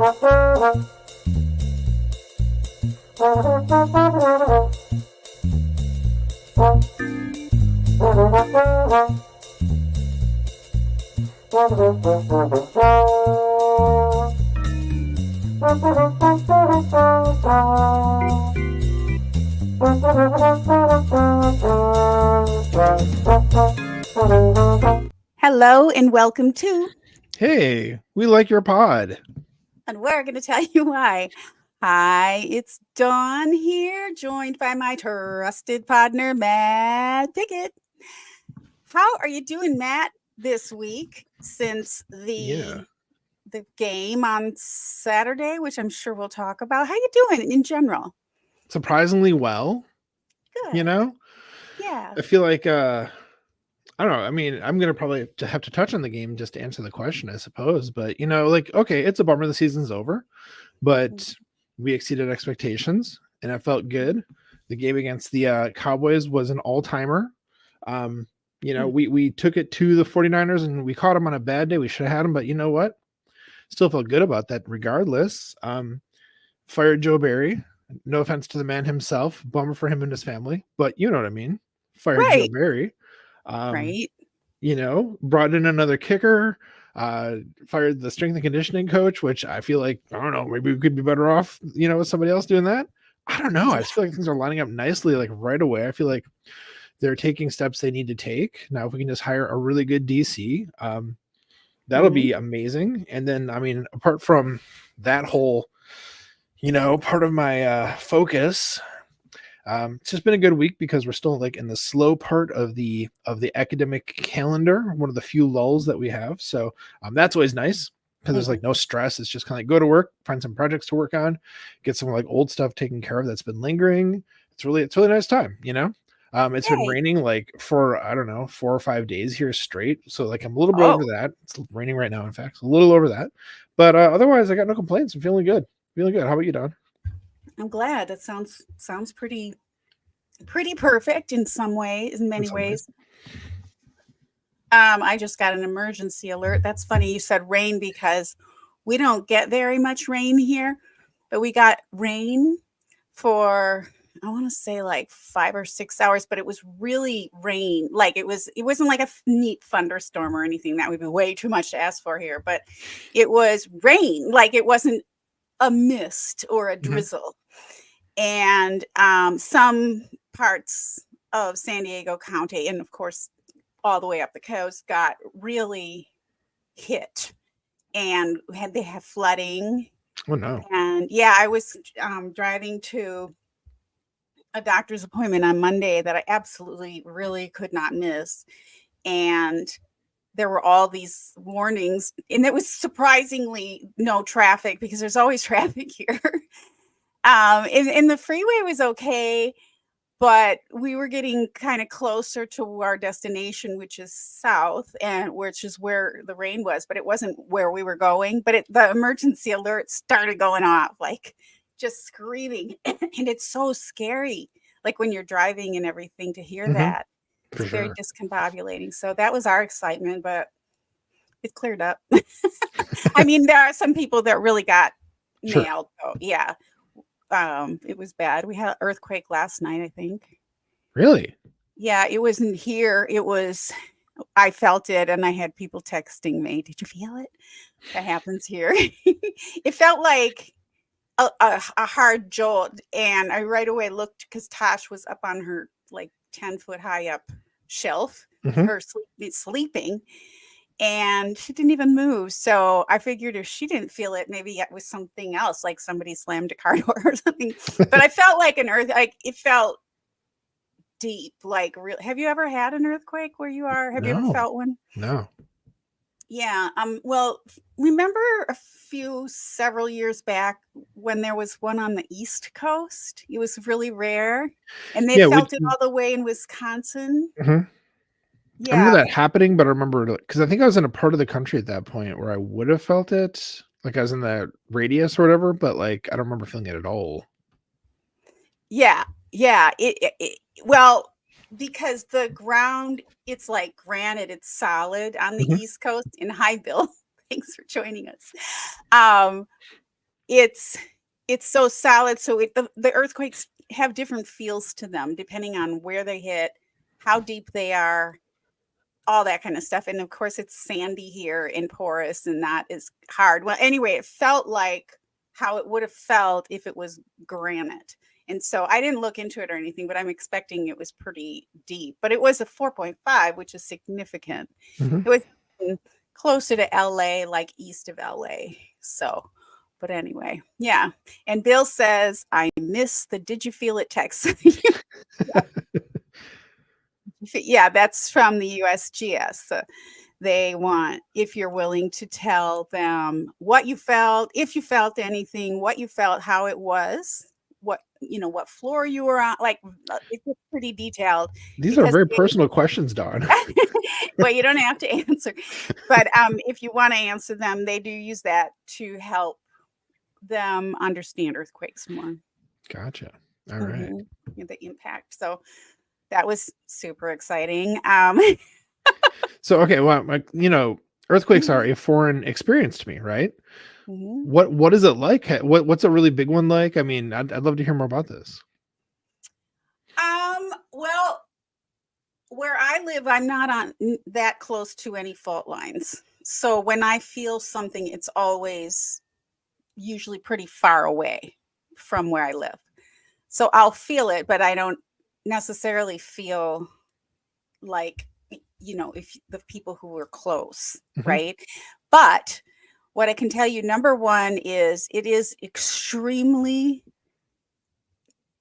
Hello and welcome to, Hey, we like your pod. and we're going to tell you why. Hi, it's Dawn here, joined by my trusted partner, Matt Pickett. How are you doing, Matt, this week since Yeah. the game on Saturday, which I'm sure we'll talk about? How you doing in general? Surprisingly well, Good. you know? Yeah. I feel like I don't know. I mean, I'm gonna probably have to touch on the game just to answer the question, I suppose. But like, okay, it's a bummer the season's over, but we exceeded expectations and it felt good. The game against the Cowboys was an all-timer. We took it to the 49ers and we caught them on a bad day. We should have had them, but you know what? Still felt good about that regardless. Fired Joe Barry. No offense to the man himself. Bummer for him and his family, but you know what I mean. Fired Joe Right. Barry. Right. Brought in another kicker, fired the strength and conditioning coach, which I feel like, I don't know, maybe we could be better off, with somebody else doing that. I don't know. I just feel like things are lining up nicely, like right away. I feel like they're taking steps they need to take. Now, if we can just hire a really good DC, that'll be amazing. And then, I mean, apart from that whole, part of my focus, it's just been a good week because we're still like in the slow part of the academic calendar, one of the few lulls that we have. So that's always nice because there's like no stress. It's just kind of like go to work, find some projects to work on, get some like old stuff taken care of that's been lingering. It's really nice time, It's been raining like for, I don't know, 4 or 5 days here straight. So like I'm a little bit over that. It's raining right now, in fact, a little over that. But otherwise, I got no complaints. I'm feeling good. How about you, Don? I'm glad. That sounds pretty perfect in many ways. I just got an emergency alert. That's funny you said rain because we don't get very much rain here, but we got rain for, I want to say like 5 or 6 hours, but it was really rain. Like it wasn't like a neat thunderstorm or anything. That would be way too much to ask for here, but it was rain. Like it wasn't a mist or a drizzle. And some parts of San Diego County, and of course, all the way up the coast, got really hit, and they have flooding. Oh no! And yeah, I was driving to a doctor's appointment on Monday that I absolutely really could not miss, and there were all these warnings, and it was surprisingly no traffic because there's always traffic here. And the freeway was okay, but we were getting kind of closer to our destination, which is south, and which is where the rain was, but it wasn't where we were going. But the emergency alert started going off, like just screaming, and it's so scary, like when you're driving and everything, to hear that. It's very discombobulating. So that was our excitement, but it cleared up. I mean, there are some people that really got nailed, though. Yeah. It was bad. We had an earthquake last night, I think. Really? Yeah, it wasn't here. I felt it, and I had people texting me, "Did you feel it?" That happens here. It felt like a hard jolt, and I right away looked because Tosh was up on her like 10-foot high up shelf, her sleeping. And she didn't even move. So I figured if she didn't feel it, maybe it was something else, like somebody slammed a car door or something. But I felt like it felt deep, like real. Have you ever had an earthquake where you are? Have you ever felt one? No. Yeah. Well, remember several years back when there was one on the East Coast? It was really rare. And they felt it all the way in Wisconsin. Yeah. I remember that happening, but I remember because I think I was in a part of the country at that point where I would have felt it, like I was in the radius or whatever, but like I don't remember feeling it at all. Yeah. Well, because the ground, it's like granite, it's solid on the East Coast. And hi, Bill. Thanks for joining us. it's so solid. So the earthquakes have different feels to them depending on where they hit, how deep they are, all that kind of stuff. And of course, it's sandy here and porous, and that is hard. Well, anyway, it felt like how it would have felt if it was granite. And so I didn't look into it or anything, but I'm expecting it was pretty deep. But it was a 4.5, which is significant. Mhm. It was closer to LA, like east of LA. So, but anyway, yeah. And Bill says, I miss the did you feel it text. Yeah, that's from the USGS. They want, if you're willing to tell them what you felt, if you felt anything, what you felt, how it was, what, what floor you were on. Like, it's pretty detailed. These are Because very personal questions, Dawn. well, you don't have to answer, but if you want to answer them, they do use that to help them understand earthquakes more. Gotcha. All right. The impact. So that was super exciting. So, okay, well, like, earthquakes are a foreign experience to me, right? What is it like? What's a really big one like? I mean, I'd love to hear more about this. Well, where I live, I'm not on that close to any fault lines. So when I feel something, it's always usually pretty far away from where I live. So I'll feel it, but I don't necessarily feel like, if the people who were close, right? But what I can tell you, number one, is it is extremely,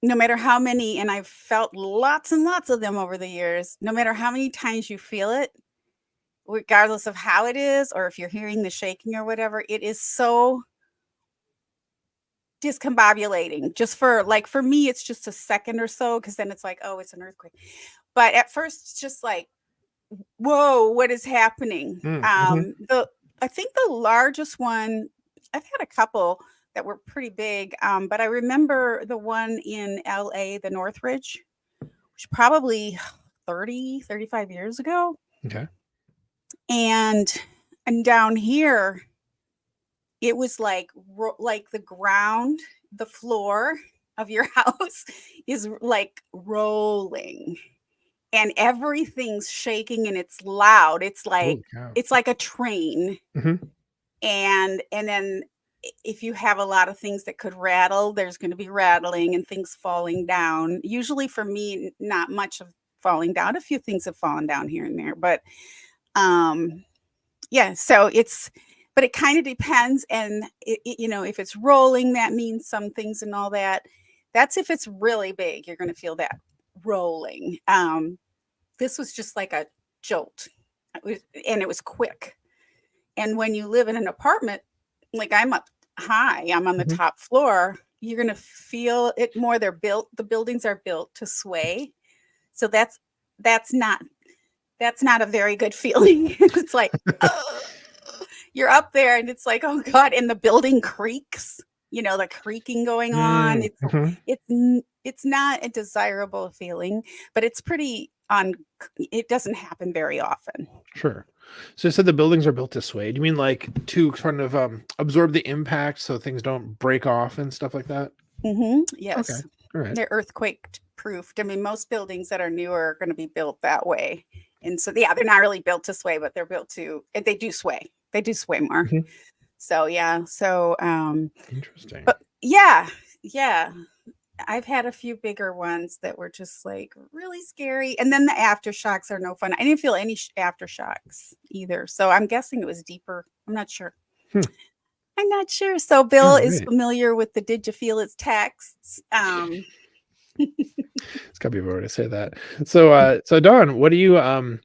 no matter how many, and I've felt lots and lots of them over the years, no matter how many times you feel it, regardless of how it is, or if you're hearing the shaking or whatever, it is so discombobulating. Just for me, it's just a second or so, because then it's like, oh, it's an earthquake. But at first, it's just like, whoa, what is happening? I think the largest one, I've had a couple that were pretty big, but I remember the one in LA, the Northridge, which probably 35 years ago. Okay. And down here, it was like the ground, the floor of your house is like rolling. And everything's shaking and it's loud. It's like a train. And then if you have a lot of things that could rattle, there's going to be rattling and things falling down. Usually for me, not much of falling down. A few things have fallen down here and there, but yeah. So but it kind of depends. And if it's rolling, that means some things and all that. That's if it's really big, you're going to feel that rolling. This was just like a jolt, and it was quick. And when you live in an apartment, like I'm up high, I'm on the top floor, you're going to feel it more. The buildings are built to sway. So that's not a very good feeling. It's like, you're up there and it's like, oh God, and the building creaks, the creaking going on. It's not a desirable feeling, but it's pretty it doesn't happen very often. Sure. So you said the buildings are built to sway. Do you mean like to kind of absorb the impact so things don't break off and stuff like that? Yes. Okay. All right. They're earthquake proofed. I mean, most buildings that are newer are going to be built that way. And so, yeah, they're not really built to sway, but they're built to, and they do sway. They do sway more. So, yeah. So, interesting. But yeah. I've had a few bigger ones that were just like really scary. And then the aftershocks are no fun. I didn't feel any aftershocks either. So I'm guessing it was deeper. I'm not sure. I'm not sure. So Bill is familiar with the did you feel it texts. It's gotta be a better way to say that. So Dawn, what do you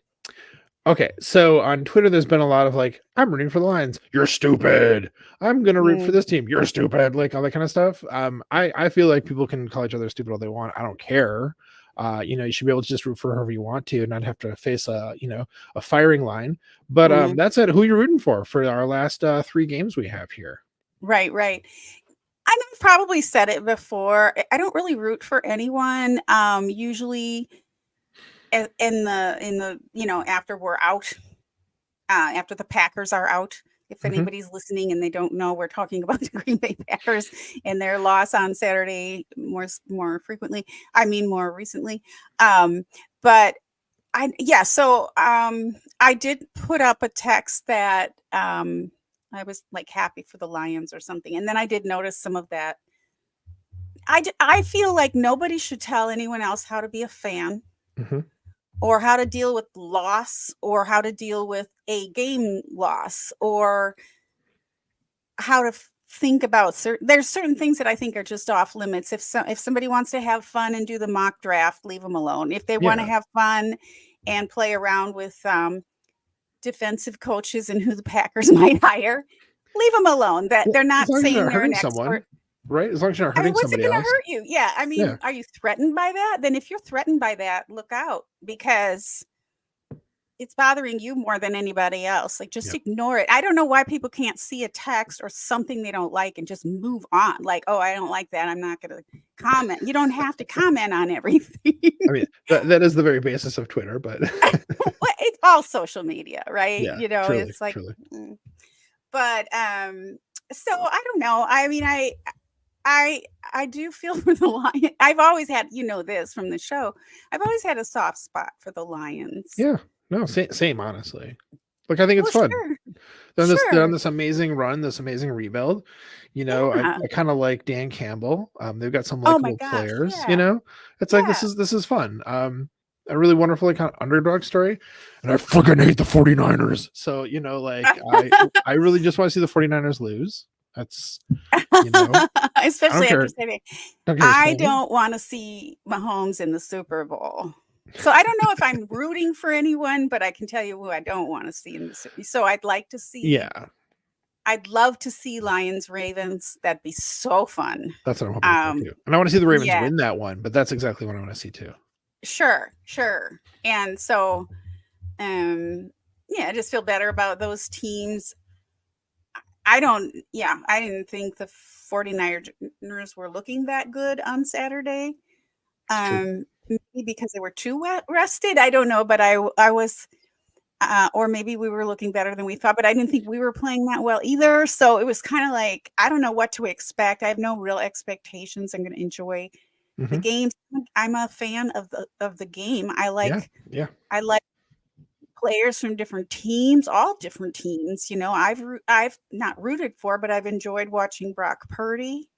okay, so on Twitter, there's been a lot of like, I'm rooting for the Lions. You're stupid. I'm gonna root for this team. You're stupid. Like all that kind of stuff. I feel like people can call each other stupid all they want. I don't care. You should be able to just root for whoever you want to, and not have to face a firing line. But that said, who are you rooting for our last 3 games we have here? Right. I've probably said it before. I don't really root for anyone. Usually in the after we're out, after the Packers are out, If Mhm. anybody's listening and they don't know, we're talking about the Green Bay Packers and their loss on Saturday more frequently. I mean, more recently. But I did put up a text that I was like happy for the Lions or something. And then I did notice some of that. I feel like nobody should tell anyone else how to be a fan Mhm. or how to deal with loss or how to deal with a game loss or how to think about there's certain things that I think are just off limits. If somebody wants to have fun and do the mock draft, leave them alone. If they want to Yeah. have fun and play around with defensive coaches and who the Packers might hire, leave them alone. That Well, they're as not long as you're saying not they're an hurting someone, expert. right? As long as you're not I mean, hurting what's it somebody going to else. hurt you? Yeah, I Yeah. mean, are you threatened by that? Then if you're threatened by that, look out, because it's bothering you more than anybody else. Like, just Yep. ignore it. I don't know why people can't see a text or something they don't like and just move on. Like, oh, I don't like that, I'm not going to comment. You don't have to comment on everything. I mean, that is the very basis of Twitter, but Well, it's all social media, right? yeah, truly, It's like, truly. but so I don't know. I mean, I do feel for the Lions. I've always had, this from the show. I've always had a soft spot for the Lions. Yeah. No, same honestly. Like I think it's Well, fun. sure. They're on Sure. this amazing run, this amazing rebuild. I Yeah. kind of like Dan Campbell. They've got some Oh my likable gosh. players, Yeah. It's like Yeah. this is fun. A really wonderful like, kind of underdog story. And I freaking hate the 49ers. So, I really just want to see the 49ers lose. That's I don't Especially after care. saying, Don't care who's I playing. don't want to see Mahomes in the Super Bowl. So I don't know if I'm rooting for anyone, but I can tell you who I don't want to see in the Super. So Yeah, I'd love to see Lions Ravens. That'd be so fun. that's what I'm hoping for too. And I want to see the Ravens Yeah, win that one, but that's exactly what I want to see too. sure. And so I just feel better about those teams. I didn't think the 49ers were looking that good on Saturday. It's true. Maybe because they were too rested. I don't know, but I was, or maybe we were looking better than we thought, but I didn't think we were playing that well either. So it was kind of like, I don't know what to expect. I have no real expectations. I'm going to enjoy the Hmm. games. I'm a fan of the game. I Yeah, like yeah. players from different teams, all different teams. I've not rooted for, but I've enjoyed watching Brock Purdy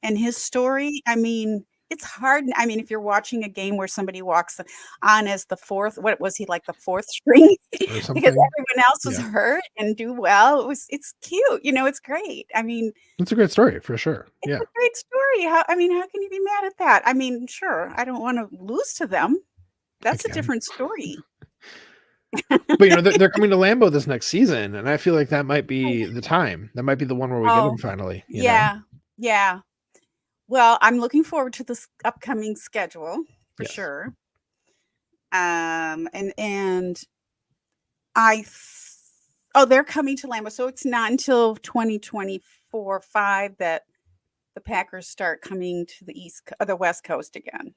and his story. I mean, it's hard. I mean, if you're watching a game where somebody walks on as the fourth, what was he, like the fourth string? Or Because something. everyone else was Yeah, hurt and do well. It's cute. It's great. I mean, it's a great story for sure. it's Yeah, a great story. How can you be mad at that? I mean, sure, I don't want to lose to them. That's a again. different story. But they're coming to Lambeau this next season, and I feel like that might be the time. That might be the one where we get them Oh, finally. yeah. Yeah. Well, I'm looking forward to this upcoming schedule for Yes. sure. And they're coming to Lambeau, so it's not until 2024-5 that the Packers start coming to the West Coast again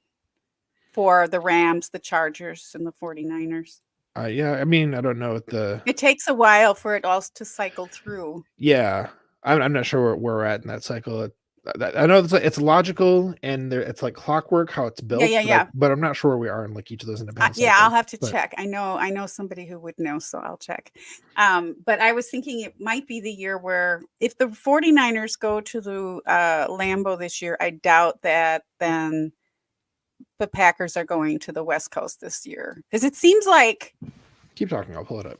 for the Rams, the Chargers, and the 49ers. Yeah. I mean, I don't know what the. It takes a while for it all to cycle through. Yeah, I'm not sure where we're at in that cycle. I know it's logical and it's like clockwork how it's built. Yeah. But I'm not sure where we are in like each of those independent Yeah, I'll cycles. have to But check. I know somebody who would know, so I'll check. But I was thinking it might be the year where if the 49ers go to the Lambeau this year, I doubt that then the Packers are going to the West Coast this year. Because it seems like keep talking. I'll pull it up.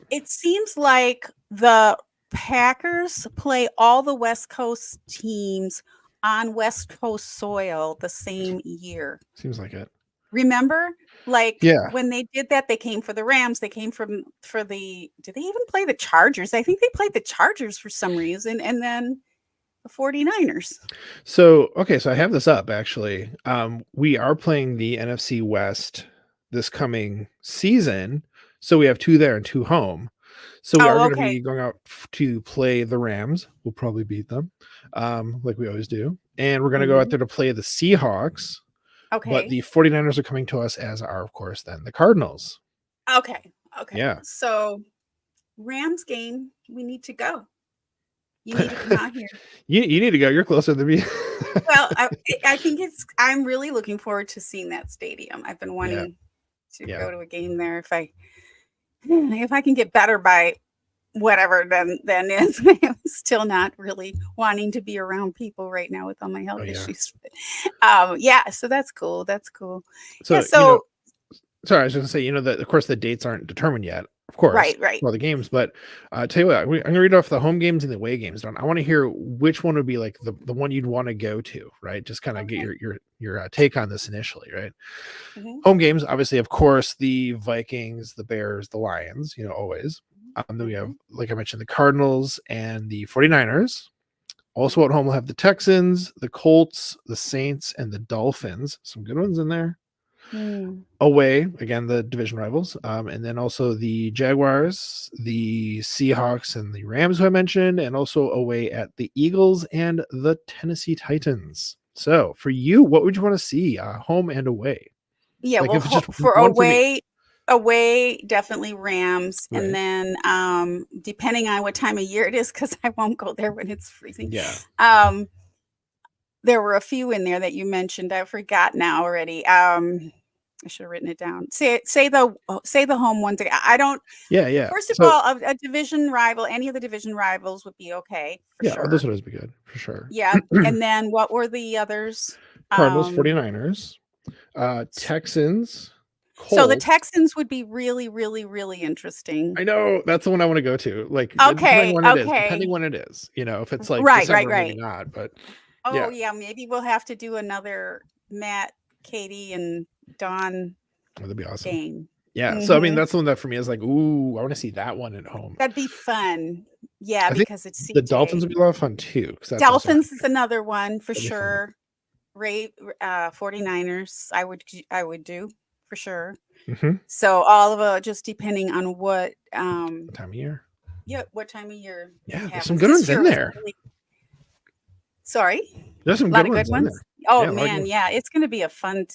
the Packers play all the West Coast teams on West Coast soil the same year. Seems like it. Remember? Like Yeah. when they did that, they came for the Rams. They came did they even play the Chargers? I think they played the Chargers for some reason. And then the 49ers. So I have this up actually. We are playing the NFC West this coming season. So we have 2 there and 2 home. So we are going to be going out to play the Rams. We'll probably beat them, like we always do. And we're going to go out there to play the Seahawks. Okay. But the 49ers are coming to us, as are, of course, then the Cardinals. Okay. Yeah. So Rams game, we need to go. You need to come out here. You need to go. You're closer than me. Well, I think I'm really looking forward to seeing that stadium. I've been wanting to go to a game there if I can get better by whatever then is. I'm still not really wanting to be around people right now with all my health issues. So that's cool. That's cool. So, so sorry, I was going to say, that of course the dates aren't determined yet, of course, right for the games, but tell you what, I'm going to read off the home games and the away games. I want to hear which one would be like the one you'd want to go to, right? Just kind of get your take on this initially, right? Mm-hmm. Home games, obviously, of course, the Vikings, the Bears, the Lions, always. Then we have, like I mentioned, the Cardinals and the 49ers. Also at home, we'll have the Texans, the Colts, the Saints, and the Dolphins. Some good ones in there. Away, again, the division rivals. And then also the Jaguars, the Seahawks, and the Rams, who I mentioned, and also away at the Eagles and the Tennessee Titans. So for you, what would you want to see, home and away? Yeah, like well, if it's just for one away, definitely Rams. Right. And then depending on what time of year it is, because I won't go there when it's freezing. Yeah. There were a few in there that you mentioned. I forgot now already. I should have written it down. Say the home ones. I don't. Yeah. First of all, a division rival, any of the division rivals would be okay. Sure. Those would always be good for sure. Yeah. And then what were the others? Cardinals, 49ers, Texans. Colts. So the Texans would be really, really, really interesting. I know, that's the one I want to go to. Like, depending when it is, if it's like right, December, right. maybe not, but maybe we'll have to do another Matt, Katie, and Dawn that'd be awesome game. Yeah. So I mean, that's the one that for me is like, ooh, I want to see that one at home. That'd be fun. Yeah, because it's CJ. The Dolphins would be a lot of fun too. Dolphins is another one for sure. 49ers, I would do for sure. So all of it, just depending on what time of year. Yeah, what time of year? Yeah, there's some good ones in there. Sorry, there's some good ones in there. Oh man, it's going to be a fun.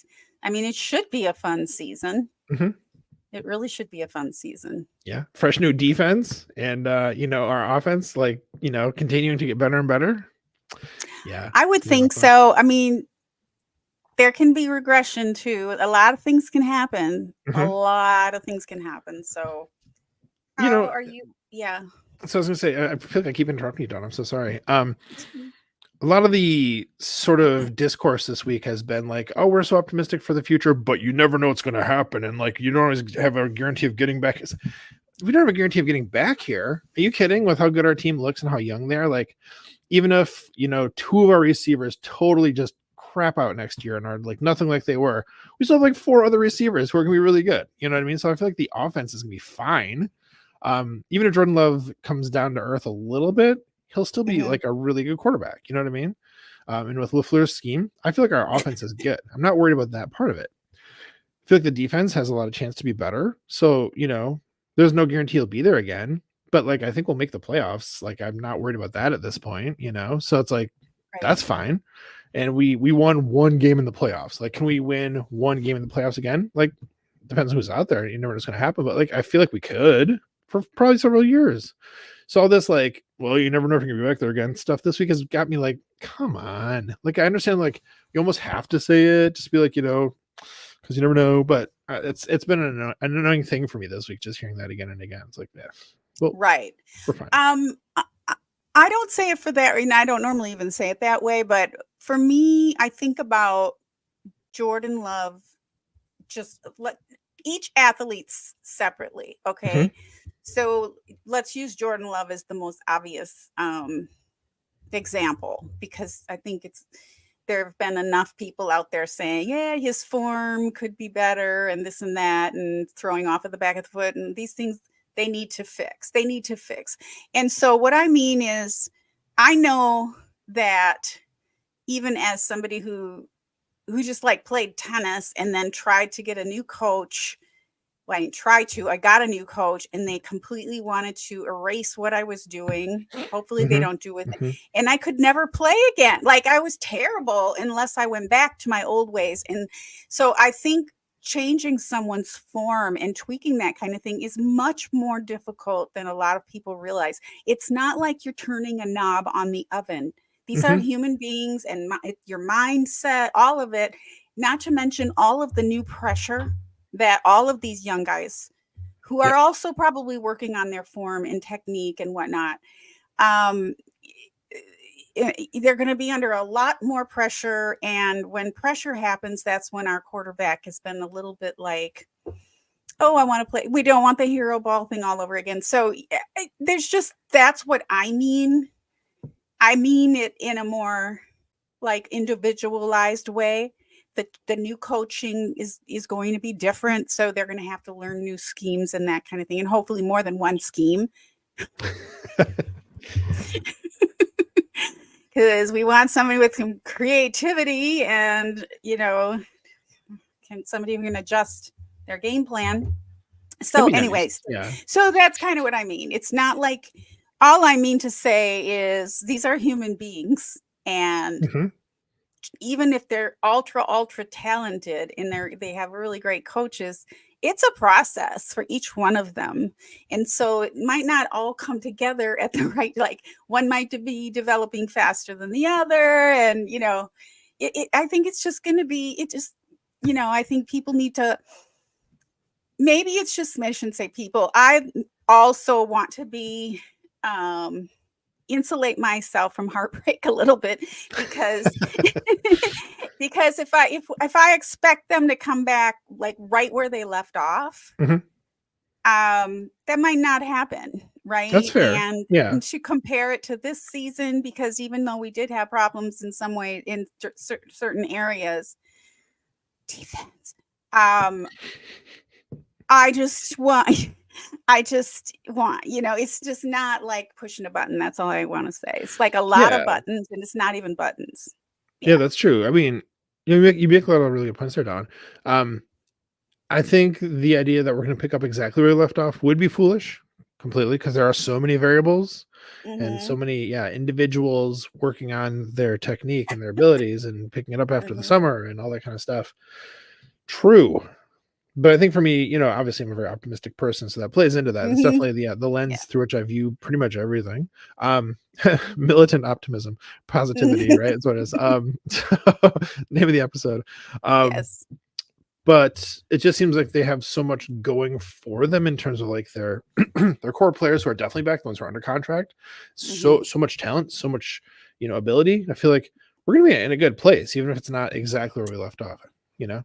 I mean, it should be a fun season. It really should be a fun season. Yeah, fresh new defense, and our offense, like continuing to get better and better. Yeah, I would think so. I mean, there can be regression too. A lot of things can happen. A lot of things can happen. So, are you? Yeah. So I was gonna say, I feel like I keep interrupting you, Dawn. I'm so sorry. A lot of the sort of discourse this week has been like, oh, we're so optimistic for the future, but you never know what's going to happen. And like, you don't always have a guarantee of getting back. We don't have a guarantee of getting back here. Are you kidding with how good our team looks and how young they are? Like, even if, two of our receivers totally just crap out next year and are like nothing like they were, we still have like 4 other receivers who are going to be really good. You know what I mean? So I feel like the offense is going to be fine. Even if Jordan Love comes down to earth a little bit, he'll still be like a really good quarterback. You know what I mean? And with LaFleur's scheme, I feel like our offense is good. I'm not worried about that part of it. I feel like the defense has a lot of chance to be better. So, there's no guarantee he'll be there again. But like, I think we'll make the playoffs. Like, I'm not worried about that at this point, So it's like, that's fine. And we won 1 game in the playoffs. Like, can we win 1 game in the playoffs again? Like, depends on who's out there. You never know what's going to happen. But like, I feel like we could for probably several years. So all this like, well, you never know if you're gonna be back there again stuff this week has got me like, come on. Like, I understand like you almost have to say it, just be like, because you never know. But it's been an annoying thing for me this week, just hearing that again and again. It's like, well, right. We're fine. I don't say it for that reason. I don't normally even say it that way, but for me, I think about Jordan Love. Just let each athlete separately, okay. So let's use Jordan Love as the most obvious example, because I think there have been enough people out there saying, yeah, his form could be better and this and that and throwing off at the back of the foot and these things they need to fix. And so what I mean is, I know that even as somebody who just like played tennis and then tried to get a new coach, I got a new coach and they completely wanted to erase what I was doing. Hopefully they don't do with it. And I could never play again. Like, I was terrible unless I went back to my old ways. And so I think changing someone's form and tweaking that kind of thing is much more difficult than a lot of people realize. It's not like you're turning a knob on the oven. These are Mhm. human beings, and your mindset, all of it, not to mention all of the new pressure that all of these young guys who Yeah. are also probably working on their form and technique and whatnot, um, they're going to be under a lot more pressure. And when pressure happens, that's when our quarterback has been a little bit like, oh, I want to play. We don't want the hero ball thing all over again. So there's just, that's what I mean. I mean it in a more like individualized way. The new coaching is going to be different. So they're going to have to learn new schemes and that kind of thing. And hopefully more than one scheme. Because we want somebody with some creativity and, somebody who can adjust their game plan. So That'd be nice. anyways, Yeah. so that's kind of what I mean. It's not like, all I mean to say is these are human beings, and Mhm. even if they're ultra talented and they have really great coaches, it's a process for each one of them. And so it might not all come together at the right, like one might be developing faster than the other. And, I think it's just going to be, I think people need to, maybe it's just, I shouldn't say people. I also want to be, insulate myself from heartbreak a little bit, because because if I expect them to come back like right where they left off, Mhm. that might not happen, That's right? fair. And Yeah. to compare it to this season, because even though we did have problems in some way in certain areas, defense, I just want it's just not like pushing a button. That's all I want to say. It's like a lot of Yeah. buttons, and it's not even buttons. Yeah, Yeah. that's true. I mean, you make a lot of really good points there, Don. Um, I think the idea that we're going to pick up exactly where we left off would be foolish completely, because there are so many variables and so Mhm. many individuals working on their technique and their abilities and picking it up after the Mhm. summer and all that kind of stuff. True. But I think for me, obviously I'm a very optimistic person, so that plays into that. It's Mhm. definitely the Yeah. lens through which I view pretty much everything. Militant optimism, positivity, right? That's what it is. Name of the episode. Um, Yes. but it just seems like they have so much going for them in terms of like their their core players who are definitely back, the ones who are under contract. Mhm. So much talent, so much ability. I feel like we're gonna be in a good place, even if it's not exactly where we left off. Yeah.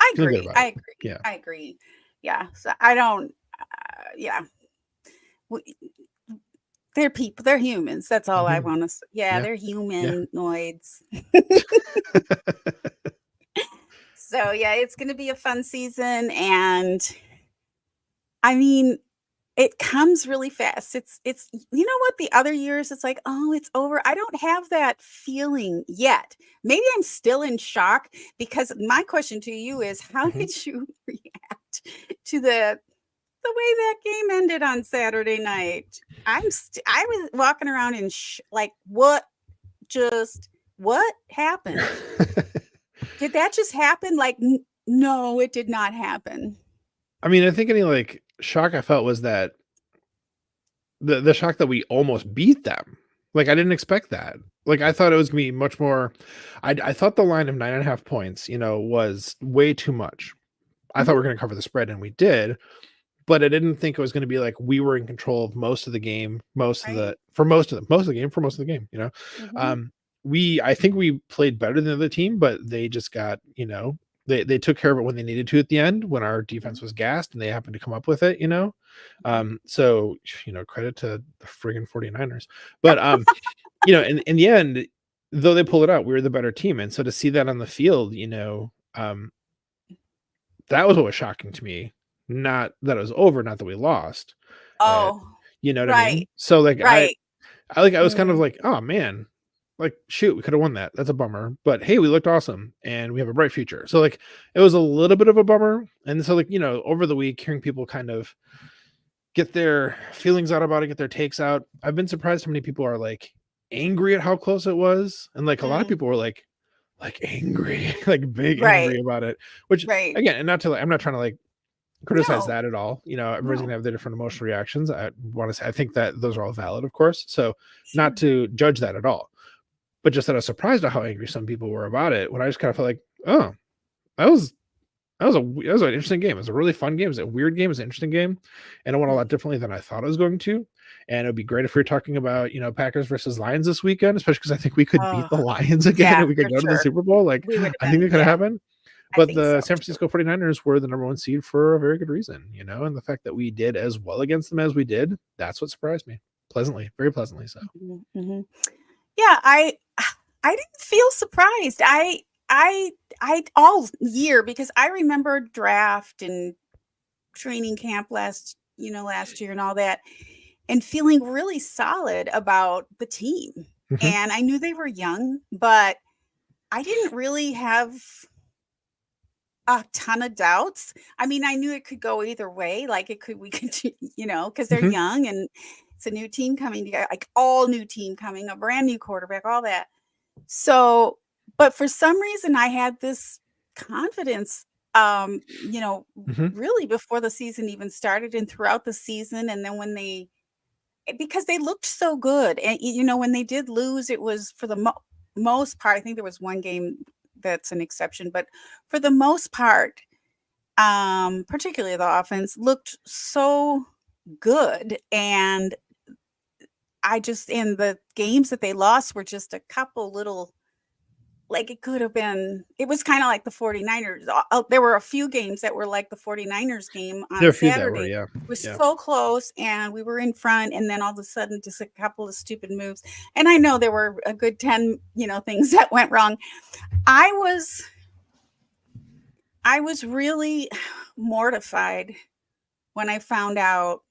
I Feeling good agree. about I it. agree. Yeah. I agree. Yeah. So I don't. Yeah. We, they're people. They're humans. That's all I Mhm. want to say. Yeah, Yeah. they're Yeah. humanoids. So yeah, it's going to be a fun season, and I mean, it comes really fast. It's you know what, the other years it's like, "Oh, it's over." I don't have that feeling yet. Maybe I'm still in shock, because my question to you is, how Mhm. did you react to the way that game ended on Saturday night? I was walking around in like, what happened? Did that just happen? Like, no, it did not happen. I mean, I think any like shock I felt was that the shock that we almost beat them. Like I didn't expect that. Like I thought it was gonna be much more. I thought the line of 9.5 points, was way too much. I thought we Mhm. were gonna cover the spread, and we did, but I didn't think it was gonna be like we were in control of most of the game, Right? most of the game for most of the game. Mhm. Um, I think we played better than the other team, but they just got, they took care of it when they needed to at the end when our defense Mhm. was gassed and they happened to come up with it. Mhm. So credit to the friggin' 49ers. But in the end, though they pulled it out, we were the better team. And so to see that on the field, that was what was shocking to me. Not that it was over, not that we lost. Uh, Oh, you know what I right. mean? So like Right. I was kind of Mm. like, oh man, like shoot, we could have won that. That's a bummer. But hey, we looked awesome and we have a bright future. So like it was a little bit of a bummer. And so like, over the week, hearing people kind of get their feelings out about it, get their takes out. I've been surprised how many people are like angry at how close it was. And like a lot of Mm. people were like, like angry, like big Right. angry about it. Which Right. again, and not to like, I'm not trying to like criticize No. that at all. You know, everybody's No. gonna have their different emotional reactions. I want to say I think that those are all valid, of course. So not Sure. to judge that at all, but just that I was surprised at how angry some people were about it. When I just kind of felt like, oh, that was that was an interesting game. It was a really fun game. It was a weird game. It was an interesting game, and it went a lot differently than I thought it was going to. And it would be great if we were talking about, you know, Packers versus Lions this weekend, especially because I think we could beat Oh, the Lions again yeah, and we could for go to the sure. Super Bowl. Like, We would I have think been, it could yeah, happen. I But think the so San too. Francisco 49ers were the number one seed for a very good reason, you know, and the fact that we did as well against them as we did, that's what surprised me pleasantly, very pleasantly so. Mm-hmm. Yeah, I didn't feel surprised. I all year, because I remember draft and training camp last year and all that, and feeling really solid about the team. Mhm. And I knew they were young, but I didn't really have a ton of doubts. I mean, I knew it could go either way. Like we could, because they're Mhm. young and it's a new team coming together, like all new team coming, a brand new quarterback, all that. So, but for some reason, I had this confidence, Mhm. really before the season even started and throughout the season. And then because they looked so good, and when they did lose, it was for the most part. I think there was one game that's an exception, but for the most part, particularly the offense looked so good, and in the games that they lost were just a couple little, like, it was kind of like the 49ers. There were a few games that were like the 49ers game There on are a few that were, Saturday. yeah. It was Yeah. so close and we were in front, and then all of a sudden just a couple of stupid moves. And I know there were a good 10, things that went wrong. I was really mortified when I found out,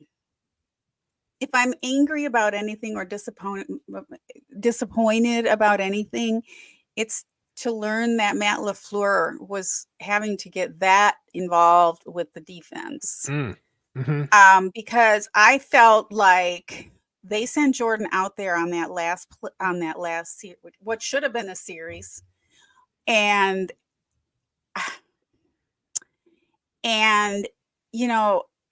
if I'm angry about anything or disappointed about anything, it's to learn that Matt LaFleur was having to get that involved with the defense. Mm. Mhm. Because I felt like they sent Jordan out there on that last what should have been a series, and and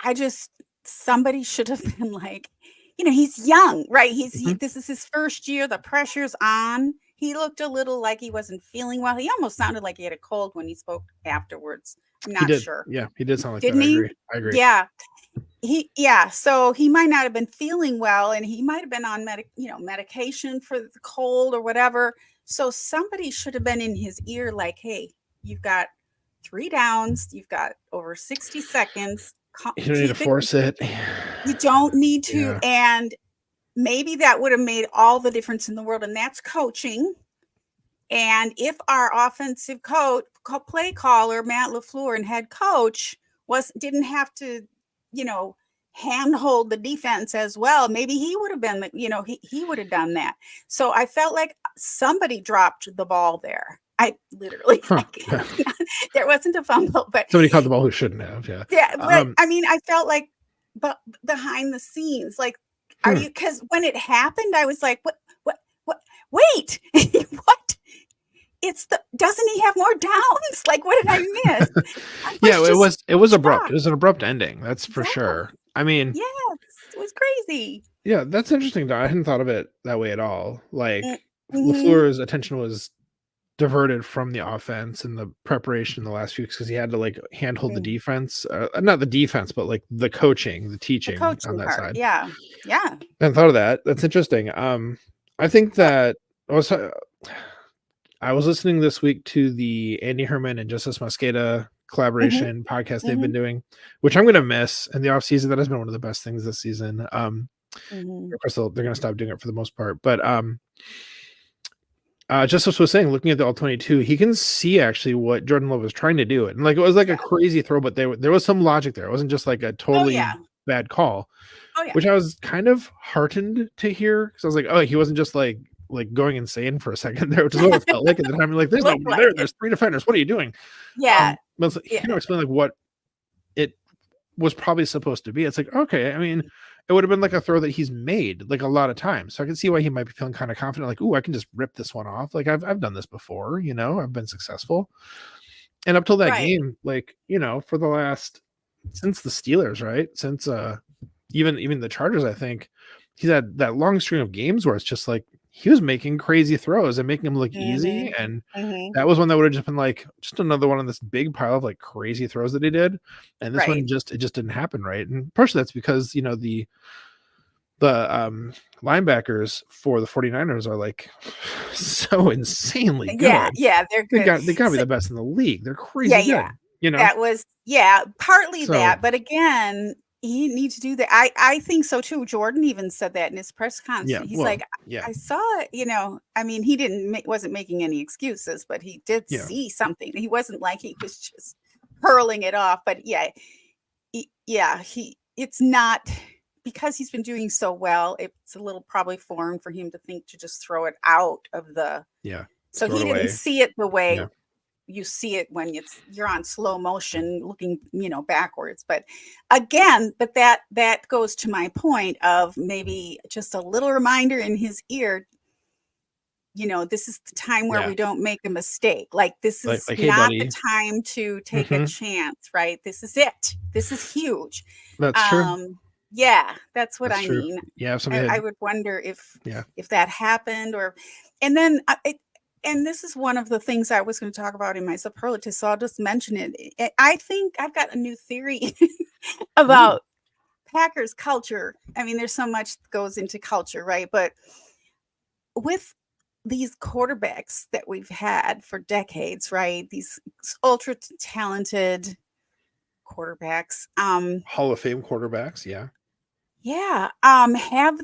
I just somebody should have been like, he's young, right? Mhm. This is his first year. The pressure's on. He looked a little like he wasn't feeling well. He almost sounded like he had a cold when he spoke afterwards. I'm He not did. sure. Yeah, he did sound like that. Didn't I he? agree. I agree. Yeah. So he might not have been feeling well, and he might have been on medication for the cold or whatever. So somebody should have been in his ear like, hey, you've got 3 downs, you've got over 60 seconds. You don't need to Keep it. force it. You don't need to. Yeah. And maybe that would have made all the difference in the world. And that's coaching. And if our offensive play caller, Matt LaFleur, and head coach didn't have to, handhold the defense as well, maybe he would have been, he would have done that. So I felt like somebody dropped the ball there. I literally, Huh. there wasn't a fumble, but Somebody caught the ball who shouldn't have. Yeah. yeah, but I mean, I felt like, but behind the scenes, like, are you? Because when it happened, I was like, what? Wait, what? Doesn't he have more downs? Like, what did I miss? Yeah, it was abrupt. It was an abrupt ending. That's for sure. I mean, yes, it was crazy. yeah, that's interesting. I hadn't thought of it that way at all. Like Mm-hmm. LaFleur's attention was diverted from the offense and the preparation in the last few weeks because he had to like handhold the defense, not the defense, but like the coaching, the teaching on that part. side. Yeah. I hadn't thought of that. That's interesting. I think that I was listening this week to the Andy Herman and Justice Mosqueda collaboration podcast they've been doing, which I'm going to miss in the off season. That has been one of the best things this season. Of course, they're going to stop doing it for the most part, but Justice was saying, looking at the All-22, he can see actually what Jordan Love was trying to do. And like, it was like a crazy throw, but there was some logic there. It wasn't just like a totally bad call, which I was kind of heartened to hear. Cause I was like, oh, he wasn't just like going insane for a second there, which is what it felt like at the time. You're like, there's nobody there. There's 3 defenders. What are you doing? Yeah. But you know, explain like what was probably supposed to be. It's like, okay, I mean, it would have been like a throw that he's made like a lot of times. So I can see why he might be feeling kind of confident, like, ooh, I can just rip this one off. Like I've done this before, I've been successful. And up till that Right. game, like, for the last, since the Steelers, right? Since even the Chargers, I think he's had that long string of games where it's just like he was making crazy throws and making them look easy. Mhm. And Mhm. that was one that would have just been like just another one on this big pile of like crazy throws that he did. And this one Right. it just didn't happen right. And partially that's because, the linebackers for the 49ers are like so insanely Yeah, good. yeah, they're good. They gotta be So the best in the league. They're yeah, crazy yeah. good. That was yeah, partly So that, but again, he needs to do that. I think so too. Jordan even said that in his press yeah, conference. He's well, like, yeah, I saw it, I mean, he wasn't making any excuses, but he did yeah, see something. He wasn't like he was just hurling it off, but yeah, it's not because he's been doing so well. It's a little probably foreign for him to think to just throw it out of the. yeah. So Throw it he didn't away. see it the way Yeah. you see it when you're on slow motion looking, backwards. But again, that goes to my point of maybe just a little reminder in his ear, this is the time where Yeah. we don't make a mistake. Like this is Like, hey, not the buddy. time to take a Hmm. chance, right? This is it. This is huge. That's true. Yeah, that's what That's I true. mean. Yeah. If somebody I had, would wonder yeah. if that happened and then and this is one of the things I was going to talk about in my superlative, so I'll just mention it. I think I've got a new theory Ooh. about Packers culture. I mean, there's so much that goes into culture, right? But with these quarterbacks that we've had for decades, right? These ultra talented quarterbacks. Hall of Fame quarterbacks. Yeah. Yeah. Have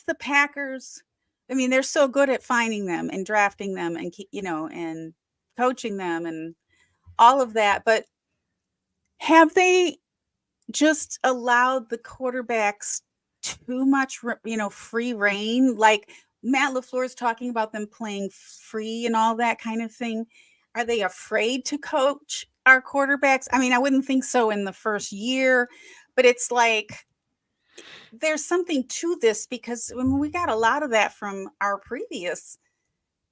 the Packers, I mean, they're so good at finding them and drafting them and and coaching them and all of that, but have they just allowed the quarterbacks too much, free reign? Like Matt LaFleur is talking about them playing free and all that kind of thing. Are they afraid to coach our quarterbacks? I mean, I wouldn't think so in the first year, but it's like there's something to this because when we got a lot of that from our previous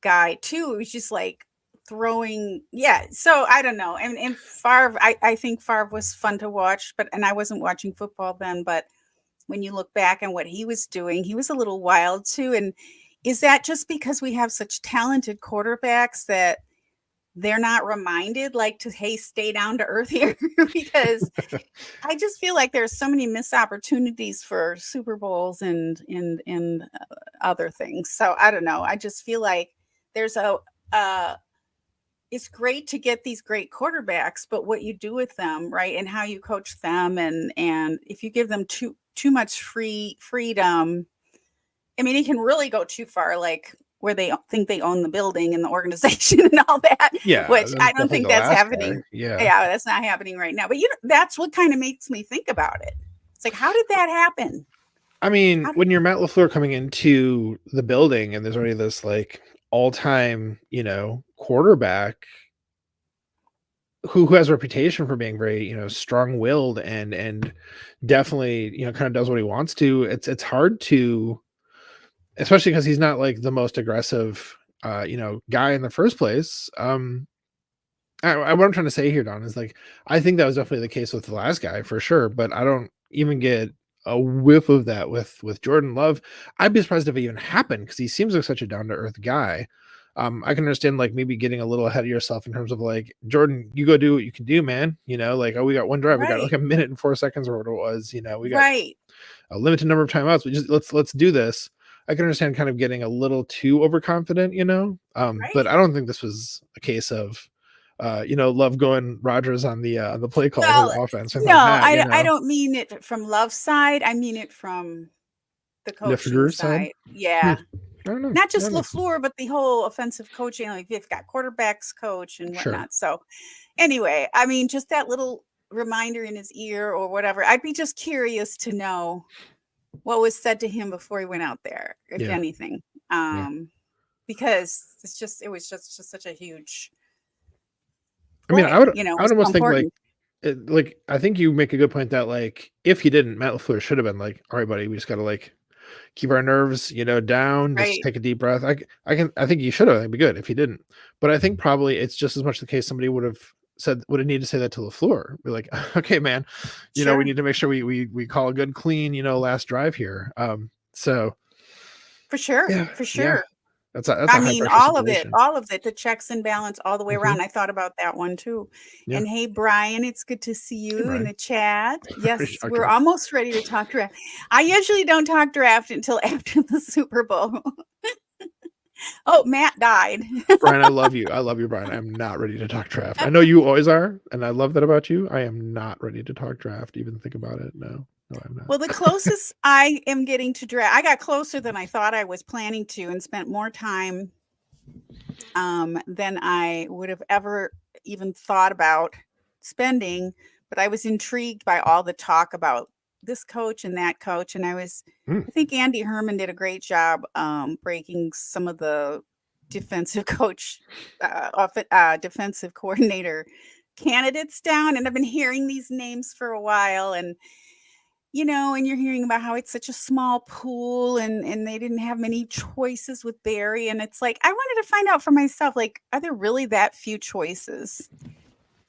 guy too. It was just like throwing, yeah. So I don't know. And Favre, I think Favre was fun to watch, and I wasn't watching football then, but when you look back on what he was doing, he was a little wild too. And is that just because we have such talented quarterbacks that they're not reminded like to, hey, stay down to earth here? Because I just feel like there's so many missed opportunities for Super Bowls and other things. So I don't know. I just feel like there's uh it's great to get these great quarterbacks, but what you do with them, right, and how you coach them, and if you give them too much freedom, I mean, it can really go too far, like where they think they own the building and the organization and all that, Yeah. which That was I don't definitely think the that's last guy. happening. Yeah. Yeah, that's not happening right now. But that's what kind of makes me think about it. It's like, how did that happen? I mean, How did, when you're Matt LaFleur coming into the building and there's already this like all time, quarterback who has a reputation for being very, strong willed and definitely, kind of does what he wants to, it's hard to, especially because he's not like the most aggressive guy in the first place. What I'm trying to say here, Don, is like I think that was definitely the case with the last guy for sure, but I don't even get a whiff of that with Jordan Love. I'd be surprised if it even happened because he seems like such a down to earth guy. I can understand like maybe getting a little ahead of yourself in terms of like Jordan, you go do what you can do, man. Like, oh, we got one drive, we got like right, a minute and 4 seconds or what it was. We got right, a limited number of timeouts. We just let's do this. I can understand kind of getting a little too overconfident, but I right. don't think this was a case of Love going Rogers on the play call for Well, the offense, something no, like that, I don't mean it from Love's side. I mean it from the coaching Lifter side. side. Hmm. Yeah. I don't know. Not I just don't know. LaFleur, but the whole offensive coaching. Like they've got quarterbacks coach and Sure. whatnot. So anyway, I mean, just that little reminder in his ear or whatever. I'd be just curious to know what was said to him before he went out there, if Yeah. anything. Yeah. Because it was just such a huge I mean, play, I would it was so almost think like important. like I think you make a good point that like if he didn't, Matt LaFleur should have been like, all right, buddy, we just got to like keep our nerves, down, just Right. take a deep breath. I think he should have. It'd be good if he didn't. But I think probably it's just as much the case somebody would have needed to say that to LaFleur. Be like, okay, man, we Sure. need to make sure we call a good clean, last drive here. So For sure. yeah, For yeah. sure. That's I a high mean, pressure all situation. of it, the checks and balance all the way Hmm. around. I thought about that one too. Yeah. And hey, Brian, it's good to see Hey, you in Brian. the chat. Yes, we're Okay. almost ready to talk draft. I usually don't talk draft until after the Super Bowl. Oh, Matt died. Brian, I love you. I love you, Brian. I'm not ready to talk draft. I know you always are, and I love that about you. I am not ready to talk draft. Even think about it. No, I'm not. Well, the closest I am getting to draft, I got closer than I thought I was planning to and spent more time than I would have ever even thought about spending. But I was intrigued by all the talk about this coach and that coach. And I think Andy Herman did a great job breaking some of the defensive coach, defensive coordinator candidates down. And I've been hearing these names for a while. And and you're hearing about how it's such a small pool and they didn't have many choices with Barry. And it's like, I wanted to find out for myself, like, are there really that few choices?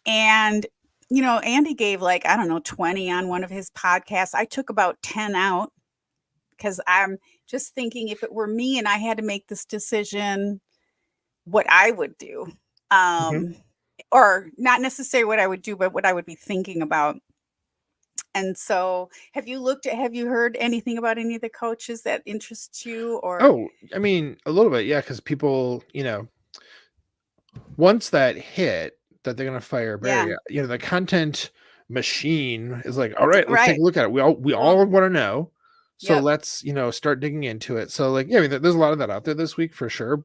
And, Andy gave like, I don't know, 20 on one of his podcasts. I took about 10 out because I'm just thinking if it were me and I had to make this decision, what I would do. Mhm. Or not necessarily what I would do, but what I would be thinking about. And so, have you heard anything about any of the coaches that interest you or Oh, I mean, a little bit, yeah, because people, once that hit that they're gonna fire yeah, Barry, the content machine is like, all right, let's take right. a look at it. We Well, all want to know. So yep. let's, start digging into it. So like, yeah, I mean, there's a lot of that out there this week for sure.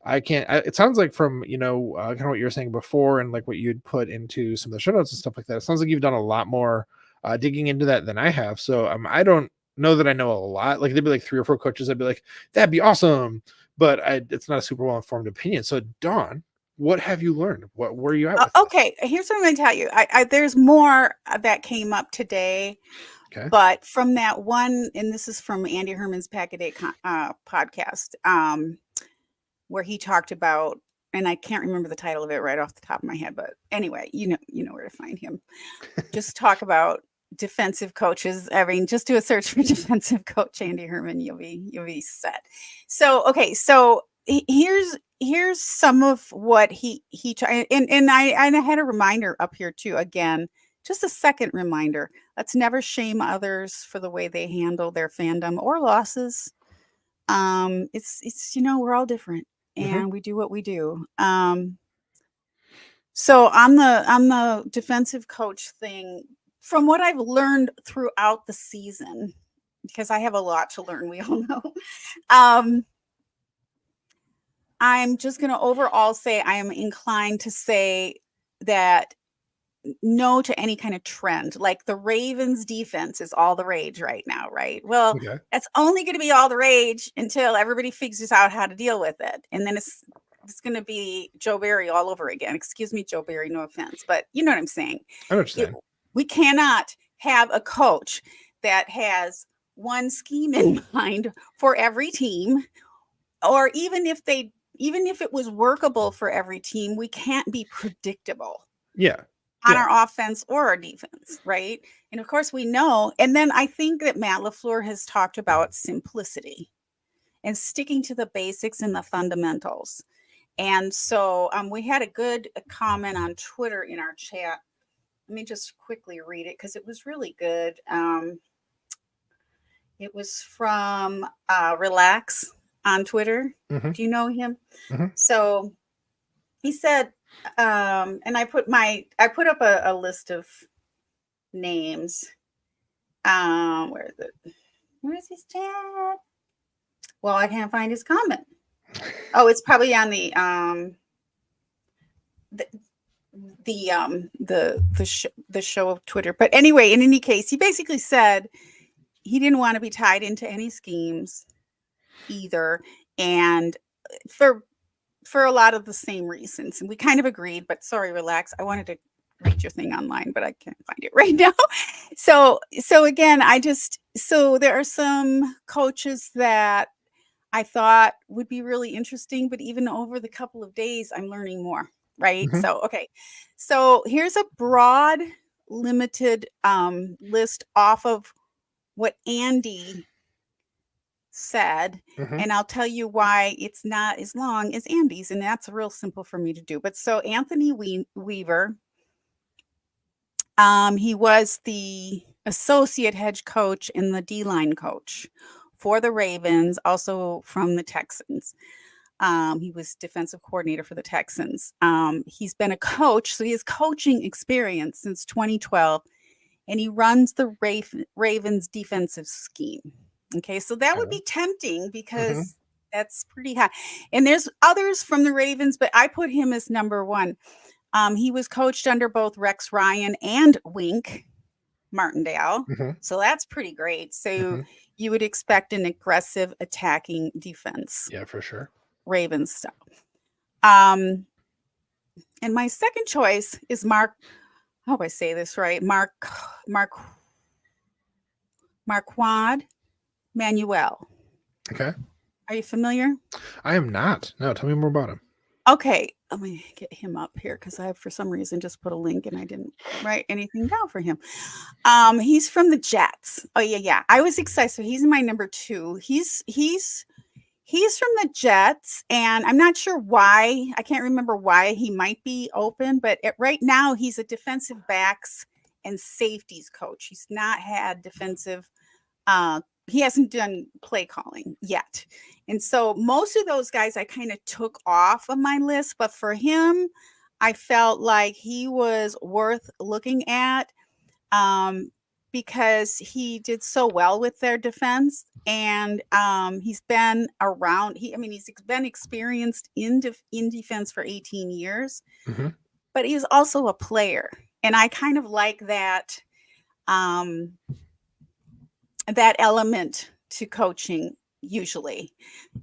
It sounds like from, kind of what you were saying before and like what you'd put into some of the show notes and stuff like that. It sounds like you've done a lot more digging into that than I have. So I don't know that I know a lot. Like there'd be like 3 or 4 coaches. I'd be like, that'd be awesome. But it's not a super well informed opinion. So Dawn, what have you learned? Where are you at with this? Okay, here's what I'm going to tell you. There's more that came up today, Okay. but from that one, and this is from Andy Herman's Pack a Day podcast, where he talked about, and I can't remember the title of it right off the top of my head, but anyway, you know where to find him. Just talk about defensive coaches. I mean, just do a search for defensive coach Andy Herman. You'll be set. So okay, so here's some of what he tried, and I had a reminder up here too. Again, just a second reminder: let's never shame others for the way they handle their fandom or losses. It's we're all different Hmm. and we do what we do. So on the defensive coach thing, from what I've learned throughout the season, because I have a lot to learn, we all know. Um, I'm just going to overall say I am inclined to say that no to any kind of trend. Like the Ravens defense is all the rage right now, right? Well, Okay. that's only going to be all the rage until everybody figures out how to deal with it. And then it's going to be Joe Barry all over again. Excuse me, Joe Barry, no offense, but you know what I'm saying. I understand. We cannot have a coach that has one scheme in mind for every team, or even if it was workable for every team, we can't be predictable Yeah. on Yeah. our offense or our defense, right? And of course we know. And then I think that Matt LaFleur has talked about simplicity and sticking to the basics and the fundamentals. And so we had a good comment on Twitter in our chat. Let me just quickly read it because it was really good. It was from Relax on Twitter. Hmm. Do you know him? Hmm. So he said, and I put up a list of names. Where is it? Where is his chat? Well, I can't find his comment. Oh, it's probably on the show of Twitter. But anyway, in any case, he basically said he didn't want to be tied into any schemes either, and for a lot of the same reasons. And we kind of agreed. But sorry, Relax. I wanted to read your thing online, but I can't find it right now. So again, there are some coaches that I thought would be really interesting, but even over the couple of days, I'm learning more, right? Mhm. So, okay. So here's a broad, limited list off of what Andy said, Mhm. and I'll tell you why it's not as long as Andy's, and that's real simple for me to do. But so Anthony Weaver, he was the associate head coach and the D-line coach for the Ravens, also from the Texans. He was defensive coordinator for the Texans. He's been a coach, so he has coaching experience since 2012, and he runs the Ravens defensive scheme. Okay, so that would Okay. be tempting Mhm. because that's pretty high. And there's others from the Ravens, but I put him as number one. He was coached under both Rex Ryan and Wink Martindale. Mhm. So that's pretty great. So Mhm. you would expect an aggressive attacking defense, Yeah, for sure. Ravens style. And my second choice is Mark. I hope I say this right. Marquand Manuel. Okay. Are you familiar? I am not. No, tell me more about him. Okay, let me get him up here because I, for some reason, just put a link and I didn't write anything down for him. He's from the Jets. Oh yeah. I was excited. So he's my number two. He's from the Jets, and I'm not sure why. I can't remember why he might be open, but right now he's a defensive backs and safeties coach. He's not had defensive. He hasn't done play calling yet. And so most of those guys I kind of took off of my list, but for him, I felt like he was worth looking at because he did so well with their defense, and he's been around. He's been experienced in defense for 18 years, Mhm. but he's also a player, and I kind of like that that element to coaching usually.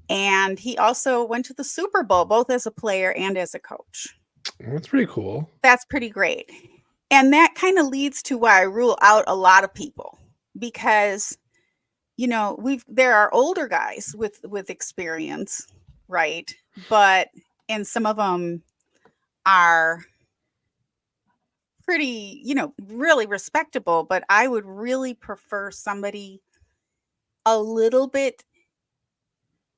And he also went to the Super Bowl both as a player and as a coach. That's pretty cool. That's pretty great. And that kind of leads to why I rule out a lot of people, because there are older guys with experience, right? But and some of them are pretty, really respectable, but I would really prefer somebody a little bit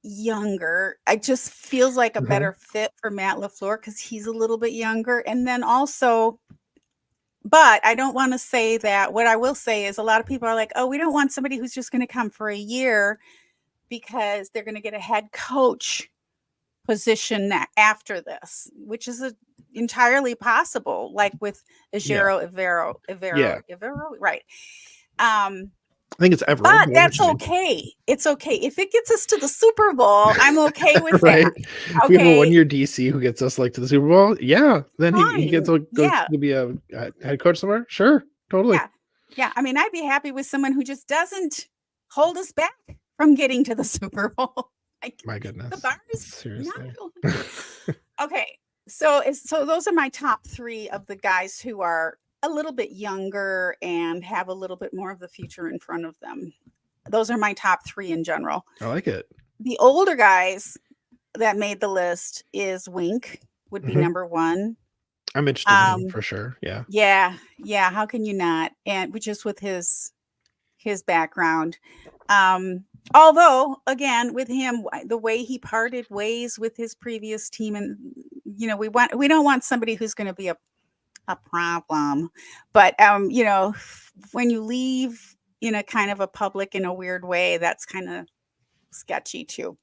younger. It just feels like a better Mhm. fit for Matt LaFleur because he's a little bit younger. And then also, but I don't want to say that. What I will say is a lot of people are like, oh, we don't want somebody who's just going to come for a year because they're going to get a head coach position after this, which is entirely possible, like with Yeah. Ivero, right? I think it's Everett. But I that's understand. okay. It's okay. If it gets us to the Super Bowl, I'm okay with Right? that. If we have a Okay, one-year DC who gets us like to the Super Bowl, yeah, then he gets fine. to go Yeah, to be a head coach somewhere. Sure, totally. yeah, yeah. I'd be happy with someone who just doesn't hold us back from getting to the Super Bowl. Like, My the goodness, bar is not seriously. going. Okay, so those are my top three of the guys who are a little bit younger and have a little bit more of the future in front of them. Those are my top three in general. I like it. The older guys that made the list is Wink would be Mhm. number one. I'm interested in him for sure. Yeah. Yeah, how can you not? And just with his background. Although again, with him, the way he parted ways with his previous team, and we don't want somebody who's going to be a problem. But when you leave in a kind of a public in a weird way, that's kind of sketchy too.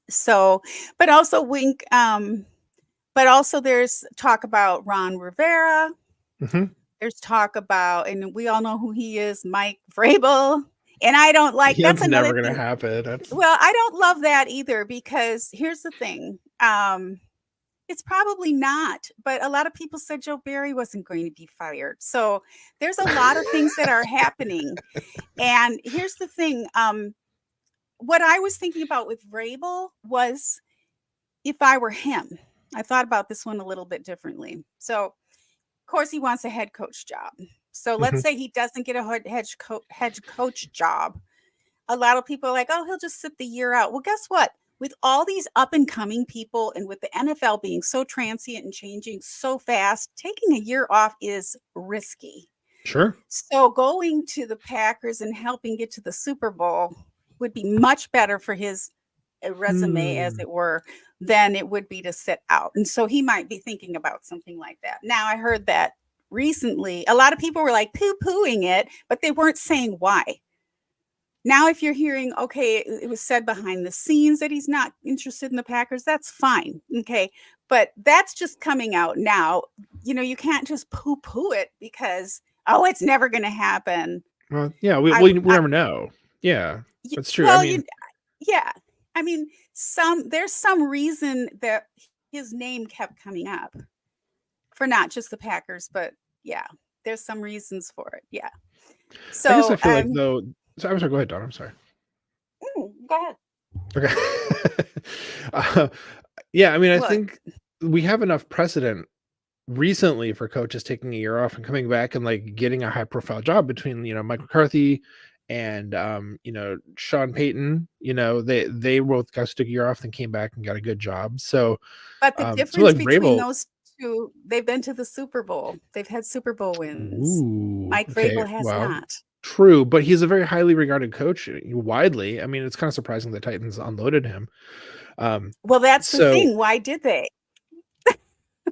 So, but also Wink, but also there's talk about Ron Rivera. Mhm. There's talk about, and we all know who he is, Mike Vrabel. And I don't like, Yeah, that's that's never another gonna thing. happen. That's Well, I don't love that either, because here's the thing. It's probably not, but a lot of people said Joe Barry wasn't going to be fired. So there's a lot of things that are happening. And here's the thing. What I was thinking about with Vrabel was, if I were him, I thought about this one a little bit differently. So course, he wants a head coach job. So let's say he doesn't get a head coach job. A lot of people are like, oh, he'll just sit the year out. Well, guess what? With all these up and coming people and with the NFL being so transient and changing so fast, taking a year off is risky. Sure. So going to the Packers and helping get to the Super Bowl would be much better for his resume, as it were, than it would be to sit out. And so he might be thinking about something like that. Now, I heard that recently, a lot of people were like poo-pooing it, but they weren't saying why. Now, if you're hearing, okay, it was said behind the scenes that he's not interested in the Packers, that's fine. Okay. But that's just coming out now. You know, you can't just poo-poo it because, oh, it's never going to happen. Well, yeah, we never know. Yeah, that's true. Well, I mean, yeah. I mean, there's some reason that his name kept coming up for not just the Packers, but yeah, there's some reasons for it. Yeah. So I guess I feel like though. So I'm sorry. Go ahead, Dawn. I'm sorry. Go ahead. Okay. Yeah, I mean, I think we have enough precedent recently for coaches taking a year off and coming back and like getting a high profile job between, you know, Mike McCarthy and you know, Sean Payton. You know, they both guys took a year off and came back and got a good job. So but the difference like between those two, they've been to the Super Bowl. They've had Super Bowl wins. Mike Vrabel has not. True, but he's a very highly regarded coach widely. I mean, it's kind of surprising the Titans unloaded him. Well, that's the thing. Why did they?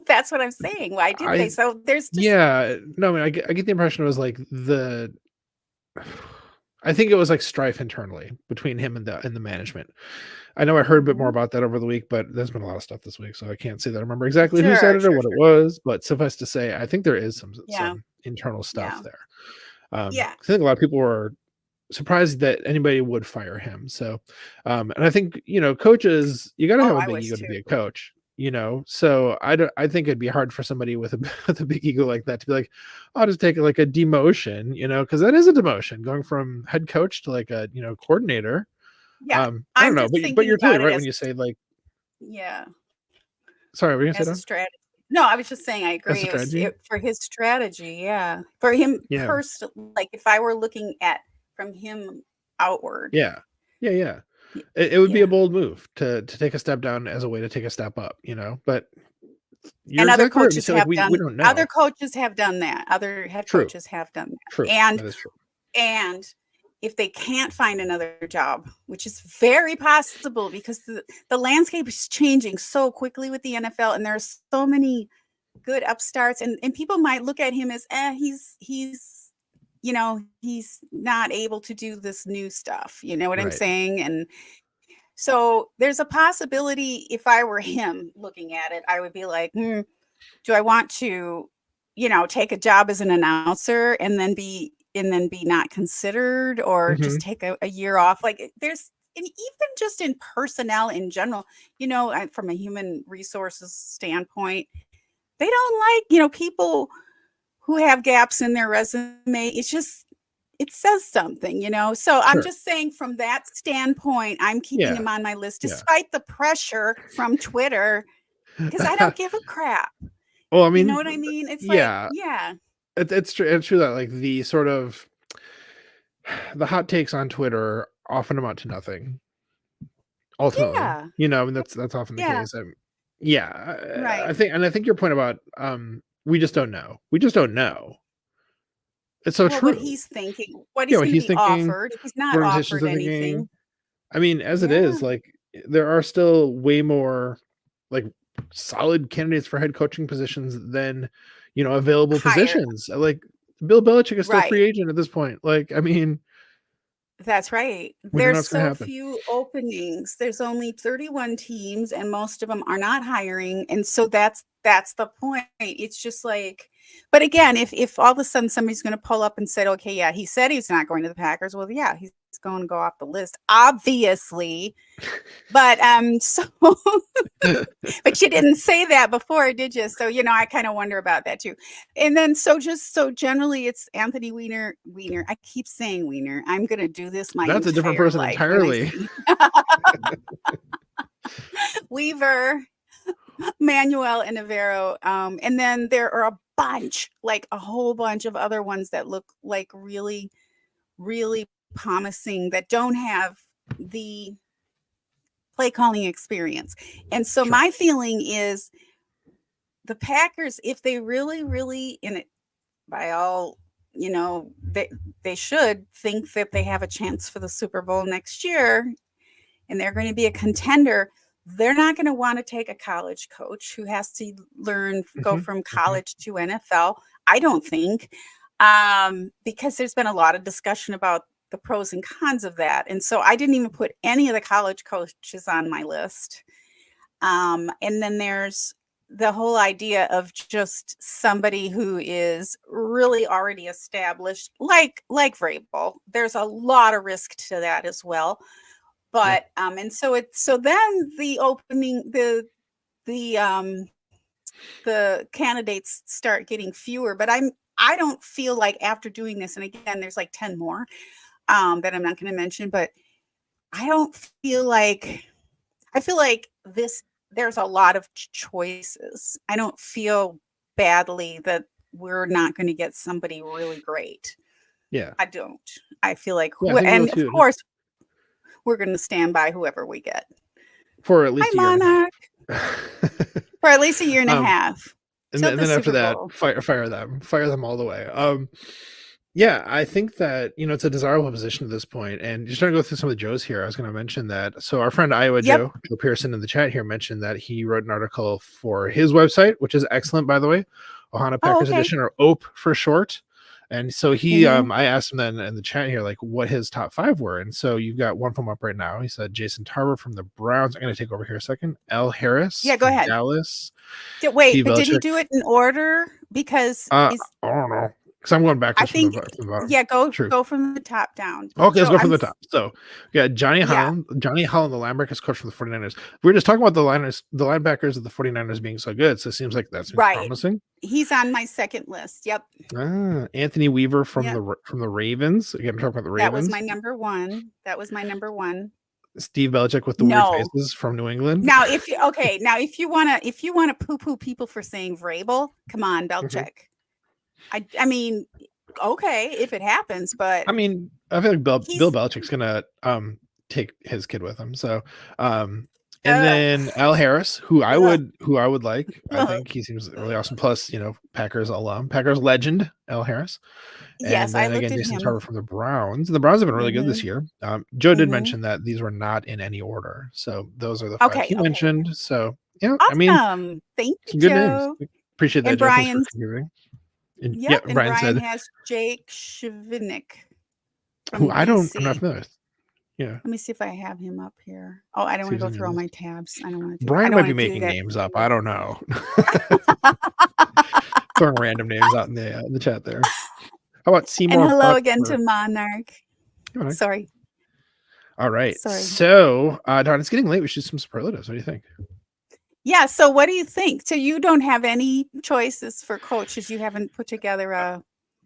That's what I'm saying. Why did they? So there's just... Yeah, no, I mean, I get the impression it was like I think it was like strife internally between him and the management. I know I heard a bit more about that over the week, but there's been a lot of stuff this week, so I can't say that I remember exactly who said it or what it was. But suffice to say, I think there is some internal stuff there. I think a lot of people were surprised that anybody would fire him. So, and I think, you know, coaches, you got to have a big ego to be a coach, you know? So I think it'd be hard for somebody with a big ego like that to be like, I'll just take like a demotion, you know, cause that is a demotion going from head coach to like a, you know, coordinator. Yeah. I don't know, but you're totally right when you say like, sorry, what were you going to say? Strategy. No, I was just saying I agree. It was for his strategy, for him personally. Like if I were looking at from him outward, it would be a bold move to take a step down as a way to take a step up, you know. But and other coaches have done. We don't know. Other coaches have done that. Other head coaches have done that. True, that is true. And if they can't find another job, which is very possible because the landscape is changing so quickly with the NFL, and there's so many good upstarts, and people might look at him as, he's you know, he's not able to do this new stuff. You know what I'm saying? And so there's a possibility if I were him looking at it, I would be like, do I want to, you know, take a job as an announcer and then be not considered, or just take a year off? Like there's, and even just in personnel in general, you know, from a human resources standpoint, they don't like, you know, people who have gaps in their resume. It's just, it says something, you know? So I'm just saying from that standpoint, I'm keeping him on my list despite the pressure from Twitter, because I don't give a crap. Well, I mean, you know what I mean? It's like, it's true that like the sort of the hot takes on Twitter often amount to nothing. Ultimately, you know, and that's often the case. I think your point about we just don't know. We just don't know. It's so true. What he's thinking, what he's going to be offered, if he's not offered anything. I mean, as it is, like there are still way more like solid candidates for head coaching positions than, you know, available positions. Like Bill Belichick is still a free agent at this point. Like, I mean, that's right. There's so few openings. There's only 31 teams, and most of them are not hiring. And so that's the point. It's just like, but again, if all of a sudden somebody's going to pull up and say, okay, he said he's not going to the Packers. Well, he's going to go off the list, obviously. But so but you didn't say that before, did you? So, you know, I kind of wonder about that too. And then so generally it's Anthony Weiner. I keep saying Weiner. I'm going to do this that's a different person entirely. Weaver, Manuel, and Navarro. And then there are a bunch, like a whole bunch of other ones that look like really, really promising that don't have the play calling experience. And so Sure. my feeling is the Packers, if they really, really in it by all, they should think that they have a chance for the Super Bowl next year and they're going to be a contender. They're not going to want to take a college coach who has to go from college to NFL. I don't think, because there's been a lot of discussion about the pros and cons of that. And so I didn't even put any of the college coaches on my list. And then there's the whole idea of just somebody who is really already established, like Vrabel. There's a lot of risk to that as well. But and so then the candidates start getting fewer. But I don't feel like after doing this, and again, there's like 10 more that I'm not going to mention, but I feel like there's a lot of choices. I don't feel badly that we're not going to get somebody really great. Yeah. I don't. I feel like, and of course, we're going to stand by whoever we get. For at least a year Monarch. For at least a year and a half. And then after that, fire them all the way. Yeah, I think that, it's a desirable position at this point. And just trying to go through some of the Joes here, I was going to mention that. So our friend Iowa Joe Pearson in the chat here mentioned that he wrote an article for his website, which is excellent, by the way, Ohana Packers Edition, or OPE for short. And so he, I asked him then in the chat here, like what his top 5 were. And so you've got one from up right now. He said Jason Tarver from the Browns. I'm going to take over here a second. L. Harris. Yeah, go ahead. Dallas. Wait, but did he do it in order? Because I don't know. Because I'm going backwards from the bottom. Yeah, go from the top down. Okay, let's go from the top. So, Johnny Holland, the linebackers coach from the 49ers. We were just talking about the linebackers of the 49ers being so good. So it seems like that's promising. He's on my second list. Yep. Anthony Weaver from the Ravens. Again, I'm talking about the Ravens. That was my number one. Steve Belichick with the weird faces from New England. Now, if you wanna poo-poo people for saying Vrabel, come on, Belichick. I mean, okay, if it happens, but I mean, I feel like Bill Belichick's gonna take his kid with him. So and then Al Harris, who I would like. I think he seems really awesome. Plus, Packers alum, Packers legend, Al Harris. Yes, and then again, Jason Tarver from the Browns. The Browns have been really good this year. Joe did mention that these were not in any order. So those are the 5 he mentioned. So awesome. I mean, thank you, good Joe. names. Appreciate that, and Joe. Brian's and Brian said, has Jake Shivinick. Who I'm not familiar with. Yeah. Let me see if I have him up here. Oh, I don't want to go through all my tabs. I don't want to. Brian might be making names up. I don't know. Throwing random names out in the chat there. How about Seymour? And hello again to Monarch. Sorry. All right. Sorry. So, Don, it's getting late. We should do some superlatives. What do you think? Yeah. So what do you think? So you don't have any choices for coaches. You haven't put together a.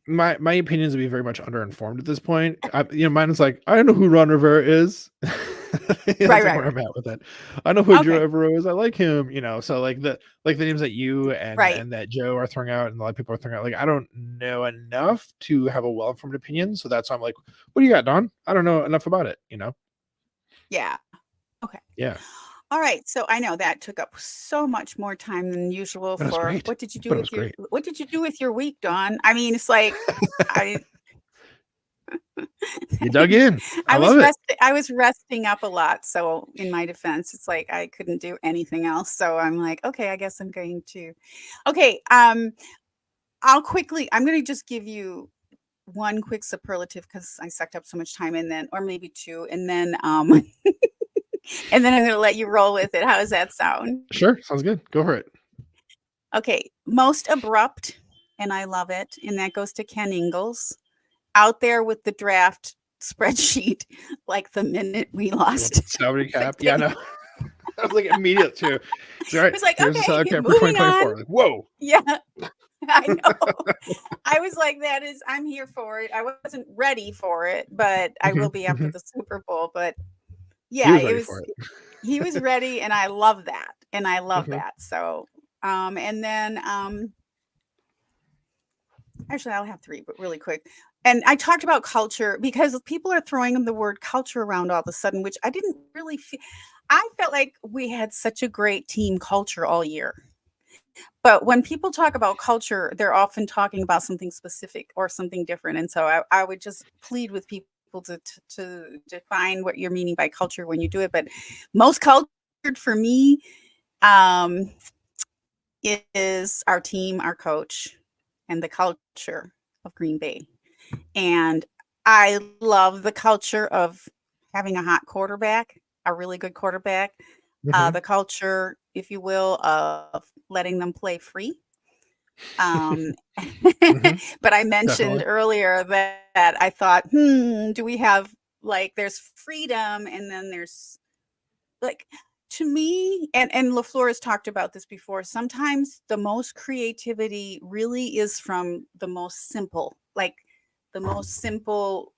My opinions would be very much underinformed at this point. Mine is like, I don't know who Ron Rivera is. Right. Where I'm at with that. I know who Joe Evero is. I like him. So like the names that you and that Joe are throwing out, and a lot of people are throwing out. Like, I don't know enough to have a well-informed opinion. So that's why I'm like, what do you got, Don? I don't know enough about it. Yeah. Okay. Yeah. All right, so I know that took up so much more time than usual. What did you do with your week, Dawn? I mean, it's like you dug in. I was resting up a lot, so in my defense, it's like I couldn't do anything else. So I'm like, okay, I guess I'm going to. Okay, I'm going to just give you one quick superlative because I sucked up so much time, or maybe 2, and then and then I'm going to let you roll with it. How does that sound? Sure. Sounds good. Go for it. Okay. Most abrupt, and I love it. And that goes to Ken Ingalls. Out there with the draft spreadsheet, like the minute we lost. Salary cap. Yeah, no. I was like immediate too. Right. I was like, okay, salary cap for 2024. Like, whoa. Yeah. I know. I was like, I'm here for it. I wasn't ready for it, but I will be after the Super Bowl. But yeah, he was ready, and I love that. And I love that. So and then Actually, I'll have 3, but really quick. And I talked about culture because people are throwing the word culture around all of a sudden, which I didn't really feel. I felt like we had such a great team culture all year. But when people talk about culture, they're often talking about something specific or something different. And so I would just plead with people to define what you're meaning by culture when you do it. But most cultured for me is our team, our coach, and the culture of Green Bay. And I love the culture of having a hot quarterback, a really good quarterback, the culture, if you will, of letting them play free. But I mentioned Definitely. earlier that I thought, do we have like there's freedom and then there's like to me, and LaFleur has talked about this before, sometimes the most creativity really is from the most simple, like the most simple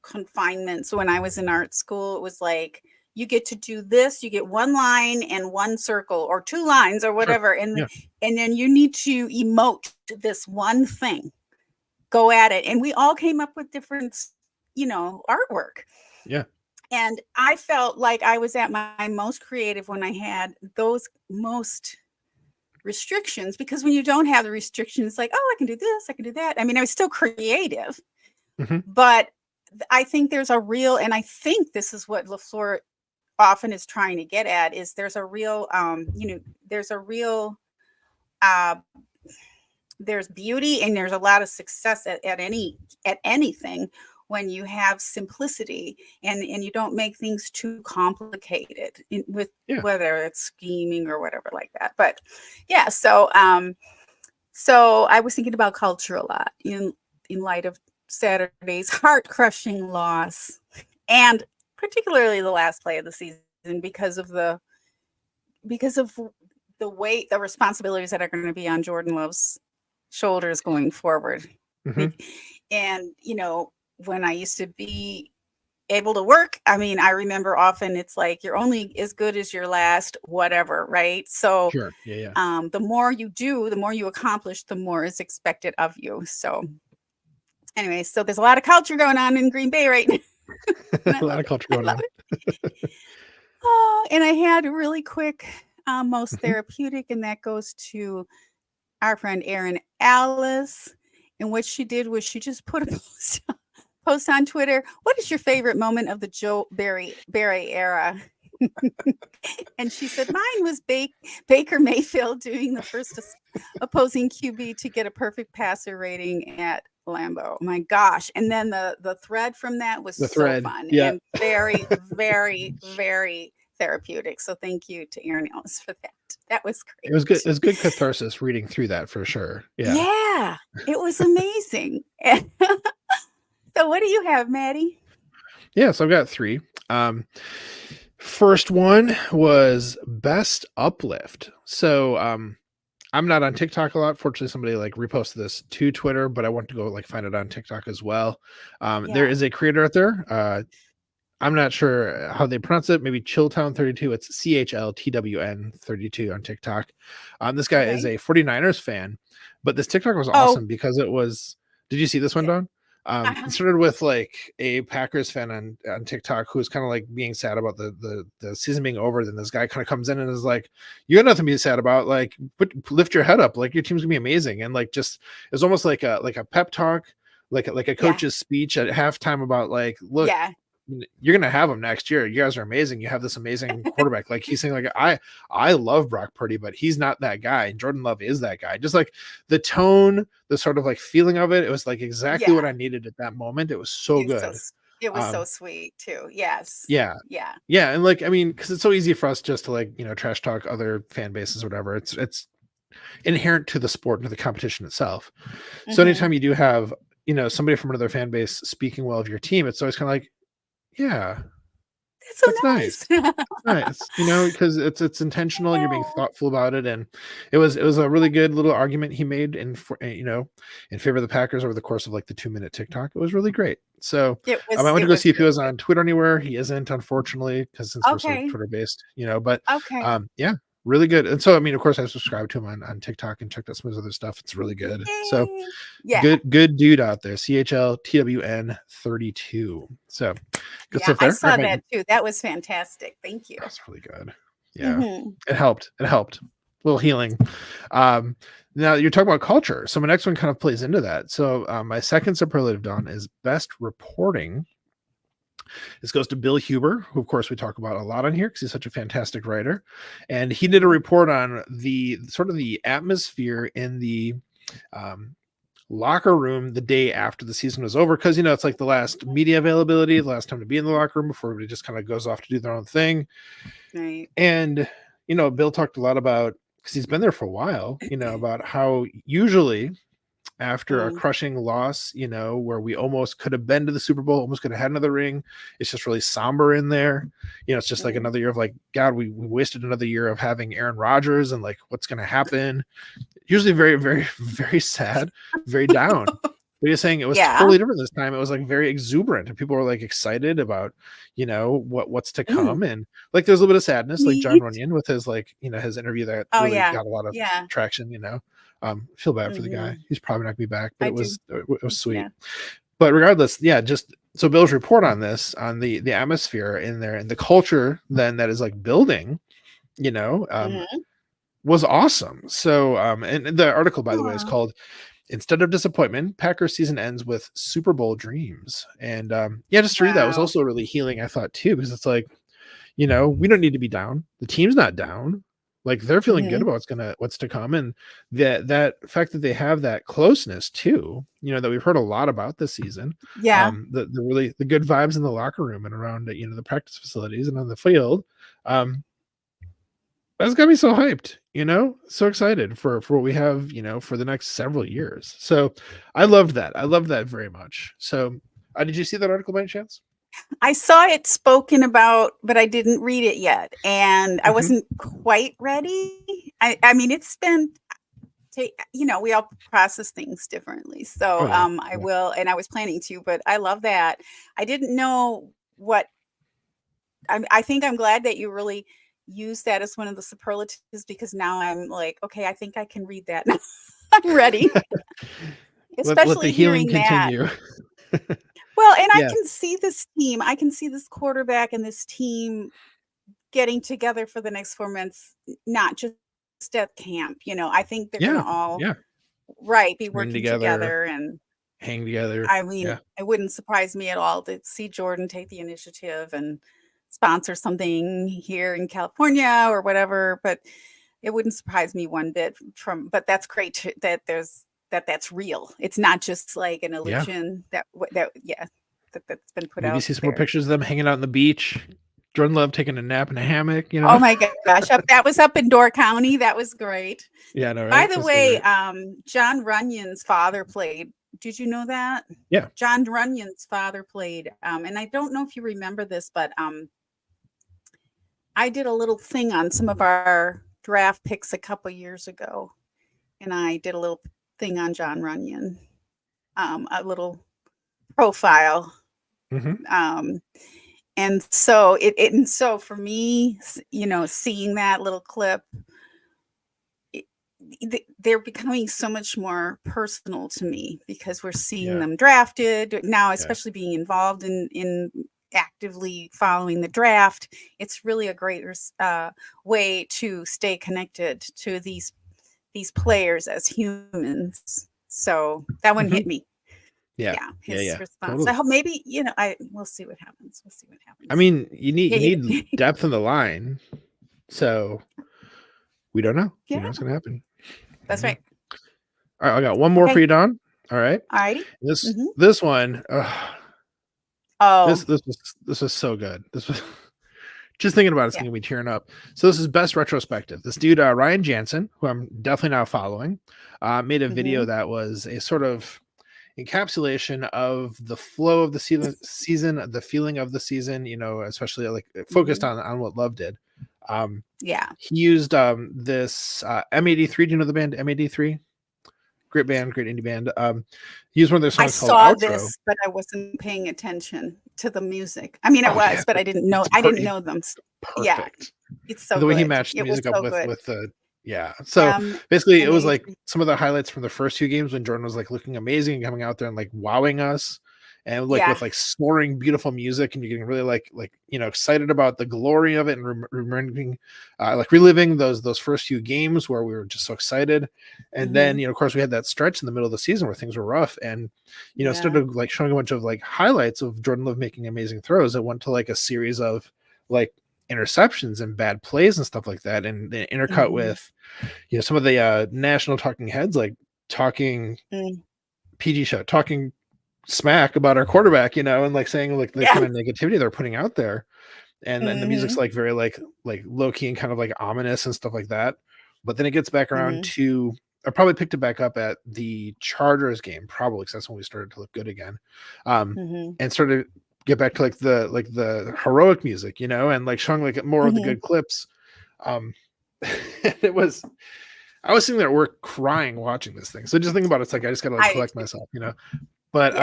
confinement. So when I was in art school, it was like you get to do this, you get 1 line and 1 circle or 2 lines or whatever, and Yeah. and then you need to emote this one thing. Go at it. And we all came up with different, artwork. Yeah. And I felt like I was at my most creative when I had those most restrictions, because when you don't have the restrictions, like, oh, I can do this, I can do that. I mean, I was still creative, but I think there's a real, and I think this is what LaFleur often is trying to get at, is there's a real, there's a real, there's beauty and there's a lot of success at anything when you have simplicity and you don't make things too complicated with whether it's scheming or whatever like that. But yeah, so I was thinking about culture a lot in light of Saturday's heart-crushing loss, and particularly the last play of the season, because of the weight, the responsibilities that are going to be on Jordan Love's shoulders going forward. And when I used to be able to work, I mean, I remember often it's like you're only as good as your last whatever, right? So the more you do, the more you accomplish, the more is expected of you. So anyway, so there's a lot of culture going on in Green Bay right now. A lot of culture going on. And I had a really quick most therapeutic, and that goes to our friend Erin Alice. And what she did was she just put a post on Twitter. What is your favorite moment of the Joe Barry era? And she said, mine was Baker Mayfield doing the first opposing QB to get a perfect passer rating at Lambeau. My gosh. And then the thread from that was so fun and very, very, very therapeutic. So thank you to Erin Ellis for that. That was great. It was good. It was good catharsis reading through that for sure. Yeah, it was amazing. So what do you have, Maddie? Yeah, so I've got 3. First one was best uplift. So I'm not on TikTok a lot. Fortunately, somebody like reposted this to Twitter, but I want to go like find it on TikTok as well. There is a creator out there. I'm not sure how they pronounce it. Maybe Chilltown32. It's CHLTWN 32 on TikTok. This guy is a 49ers fan, but this TikTok was awesome because it was. Did you see this one, Dawn? It started with like a Packers fan on TikTok who was kind of like being sad about the season being over. Then this guy kind of comes in and is like, "You got nothing to be sad about. Like, lift your head up. Like your team's gonna be amazing." And like just it was almost like a pep talk, like a coach's speech at halftime about like, look. You're gonna have him next year. You guys are amazing. You have this amazing quarterback. Like he's saying, like I love Brock Purdy, but he's not that guy. And Jordan Love is that guy. Just like the tone, the sort of like feeling of it. It was like exactly what I needed at that moment. It was so good. It was so sweet too. Yes. Yeah. And like I mean, because it's so easy for us just to like trash talk other fan bases, or whatever. It's inherent to the sport and to the competition itself. So anytime you do have somebody from another fan base speaking well of your team, it's always kind of like. Yeah, that's nice. Nice, because it's intentional and you're being thoughtful about it. And it was a really good little argument he made in favor of the Packers over the course of like the 2-minute TikTok. It was really great. So I went to go see if he was on Twitter anywhere. He isn't, unfortunately, because since we're sort of Twitter based, but yeah, really good. And so, I mean, of course, I subscribe to him on TikTok and checked out some of his other stuff. It's really good. So Yay. Yeah. good dude out there. CHLTWN32. So good Yeah, stuff I there. saw that too. That was fantastic. Thank you. That's really good. Yeah, Mhm. it helped. It helped. A little healing. Now you're talking about culture. So my next one kind of plays into that. So my second superlative done is best reporting. This goes to Bill Huber, who of course we talk about a lot on here because he's such a fantastic writer. And he did a report on the sort of the atmosphere in the locker room the day after the season was over, because it's like the last media availability, the last time to be in the locker room before everybody just kind of goes off to do their own thing. Right. And Bill talked a lot about, because he's been there for a while, about how usually after a crushing loss, where we almost could have been to the Super Bowl, almost could have had another ring, it's just really somber in there. It's just like another year of like, God, we wasted another year of having Aaron Rodgers, and like what's going to happen. Usually very, very, very sad, very down. But you're saying it was totally different this time. It was like very exuberant, and people were like excited about, what's to come. And like there's a little bit of sadness, like John Runyon with his his interview that really got a lot of traction. Feel bad for the guy. He's probably not gonna be back, but it was sweet. Yeah. But regardless, just so Bill's report on this, on the atmosphere in there and the culture then that is like building, was awesome. So and the article, by the way, is called "Instead of Disappointment, Packers Season Ends with Super Bowl Dreams." And just to read that was also really healing, I thought, too, because it's like, we don't need to be down. The team's not down. Like they're feeling good about what's to come. And that fact that they have that closeness too, that we've heard a lot about this season. The good vibes in the locker room and around the practice facilities and on the field. That's got me so hyped, so excited for what we have, for the next several years. So I loved that. I loved that very much. So did you see that article by any chance? I saw it spoken about, but I didn't read it yet. And I wasn't quite ready. I mean, it's been, we all process things differently. So I will, and I was planning to, but I love that. I didn't know what, I think I'm glad that you really use that as one of the superlatives, because now I'm like, okay, I think I can read that now. I'm ready. Especially let the healing continue. Well, and I can see this team. I can see this quarterback and this team getting together for the next 4 months, not just at camp. I think they're going to all be working together and hang together. I mean, it wouldn't surprise me at all to see Jordan take the initiative and sponsor something here in California or whatever, but it wouldn't surprise me one bit but that's great that that's real. It's not just like an illusion that's been put out. Maybe see some more pictures of them hanging out on the beach. Jordan Love taking a nap in a hammock, Oh my gosh. That was up in Door County. That was great. Yeah, no, right? By the way, John Runyon's father played. Did you know that? Yeah. John Runyon's father played. And I don't know if you remember this, but I did a little thing on some of our draft picks a couple years ago. And I did a little thing on John Runyon, a little profile. And so so for me, seeing that little clip, they're becoming so much more personal to me because we're seeing them drafted now, especially being involved in actively following the draft. It's really a great way to stay connected to these players as humans. So that one hit me. His response. Totally. I hope maybe we'll see what happens. I mean, you need depth in the line, so we don't know. You know what's gonna happen. That's right. All right, I got one more for you, Dawn. All right. All righty. This one. This was so good. This was just thinking about it's gonna be tearing up. So this is best retrospective. This dude Ryan Jansen, who I'm definitely now following, made a video that was a sort of encapsulation of the flow of the season, the feeling of the season, especially like focused on what Love did. He used this M83. Do you know the band M83? Great band, great indie band. He used one of their songs called Outro. This, but I wasn't paying attention to the music. I mean, I was, but I didn't know. I didn't know them. Yeah, perfect. it's so The way he good. matched the It was music up so good. with the yeah. So basically, it was like Amazing. some of the highlights from the first two games when Jordan was like looking amazing and coming out there and like wowing us, and like Yeah. with like soaring beautiful music, and you're getting really like excited about the glory of it and remembering like reliving those first few games where we were just so excited. And then of course we had that stretch in the middle of the season where things were rough, and instead of like showing a bunch of like highlights of Jordan Love making amazing throws, it went to like a series of like interceptions and bad plays and stuff like that, and then intercut with some of the national talking heads like talking PG show, talking smack about our quarterback, and like saying like the kind of negativity they're putting out there, and then the music's like very like low key and kind of like ominous and stuff like that. But then it gets back around to, I probably picked it back up at the Chargers game, probably because that's when we started to look good again, and started to get back to like the heroic music, and like showing like more of the good clips. It was, I was sitting there at work crying watching this thing. So just think about it, it's like I just gotta like collect myself, But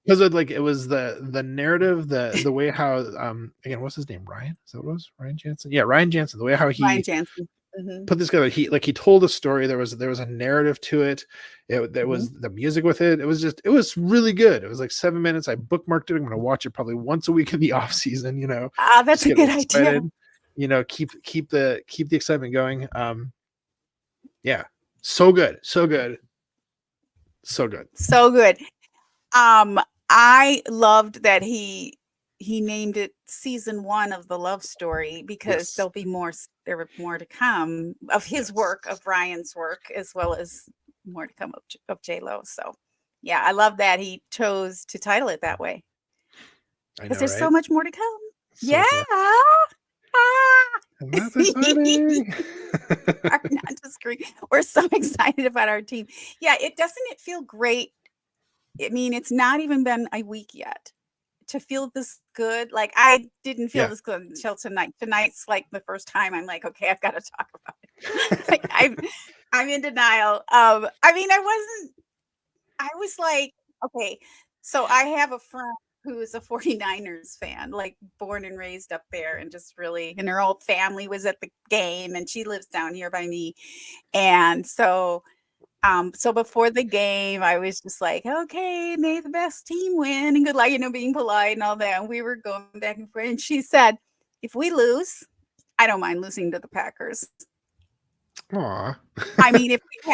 because it was the narrative, the way how again, what's his name? Ryan? Is that what it was? Ryan Jansen? Yeah, Ryan Jansen. The way how he put this together, he told a story. There was a narrative to it. There was the music with it. It was really good. It was like 7 minutes. I bookmarked it. I'm gonna watch it probably once a week in the off season, That's a good idea. Keep the excitement going. Yeah. So good. So good. So good. So good. I loved that he named it season 1 of the love story because there were more to come of his work, of Ryan's work, as well as more to come of J-Lo. So yeah, I love that he chose to title it that way. Because there's so much more to come. So I'm not exciting. Not to scream. We're so excited about our team. Yeah, doesn't it feel great? I mean, it's not even been a week yet to feel this good. Like I didn't feel this good until tonight. Tonight's like the first time I'm like, okay, I've got to talk about it. Like I'm in denial. I mean, I was like, okay, so I have a friend who is a 49ers fan, like born and raised up there, and just really, and her whole family was at the game, and she lives down here by me. And so before the game, I was just like, okay, may the best team win and good luck, being polite and all that. And we were going back and forth. And she said, if we lose, I don't mind losing to the Packers. Aw. I mean, if we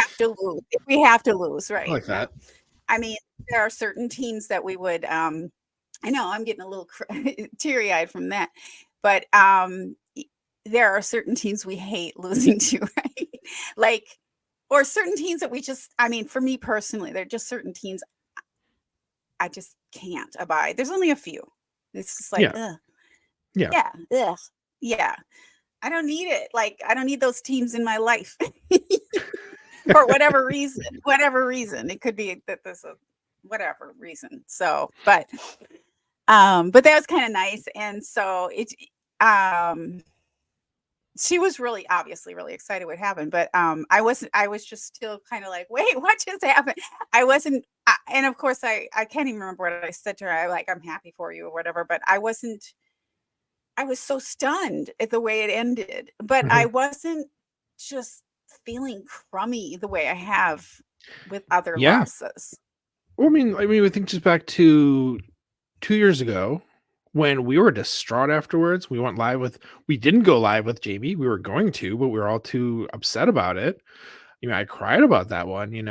have to lose, right? I like that. I mean, there are certain teams that we would, I know I'm getting a little teary eyed from that, but there are certain teams we hate losing to, right? Like, or certain teams that we just, I mean, for me personally, there are just certain teams I just can't abide. There's only a few. It's just like, ugh. Yeah. I don't need it. Like, I don't need those teams in my life for whatever reason. It could be that there's a whatever reason. So, but that was kind of nice. And so she was obviously really excited what happened, but I was just still kind of like, wait, what just happened? I wasn't, and of course I can't even remember what I said to her. I'm happy for you or whatever, but I was so stunned at the way it ended, but I wasn't just feeling crummy the way I have with other losses. Well, I mean, we think just back to 2 years ago, when we were distraught afterwards. We didn't go live with Jamie. We were going to, but we were all too upset about it. I cried about that one, it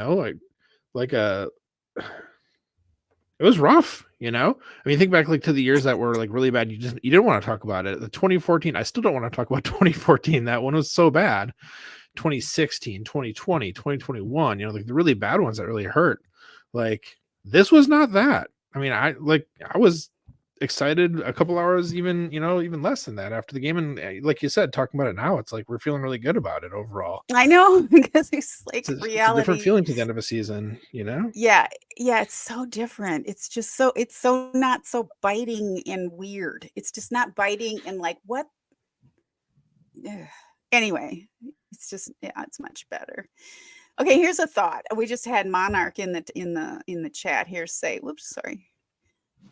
was rough, I mean, think back to the years that were like really bad. You didn't want to talk about it. The 2014, I still don't want to talk about 2014. That one was so bad. 2016, 2020, 2021, like the really bad ones that really hurt. Like this was not that. I mean, I was excited a couple hours, even less than that after the game, and like you said, talking about it now, it's like we're feeling really good about it overall. I know, because it's like reality. It's a different feeling to the end of a season, Yeah, it's so different. It's just it's so not so biting and weird. It's just not biting and like what. Anyway, it's just it's much better. Okay, here's a thought. We just had Monarch in the chat here say, whoops, sorry.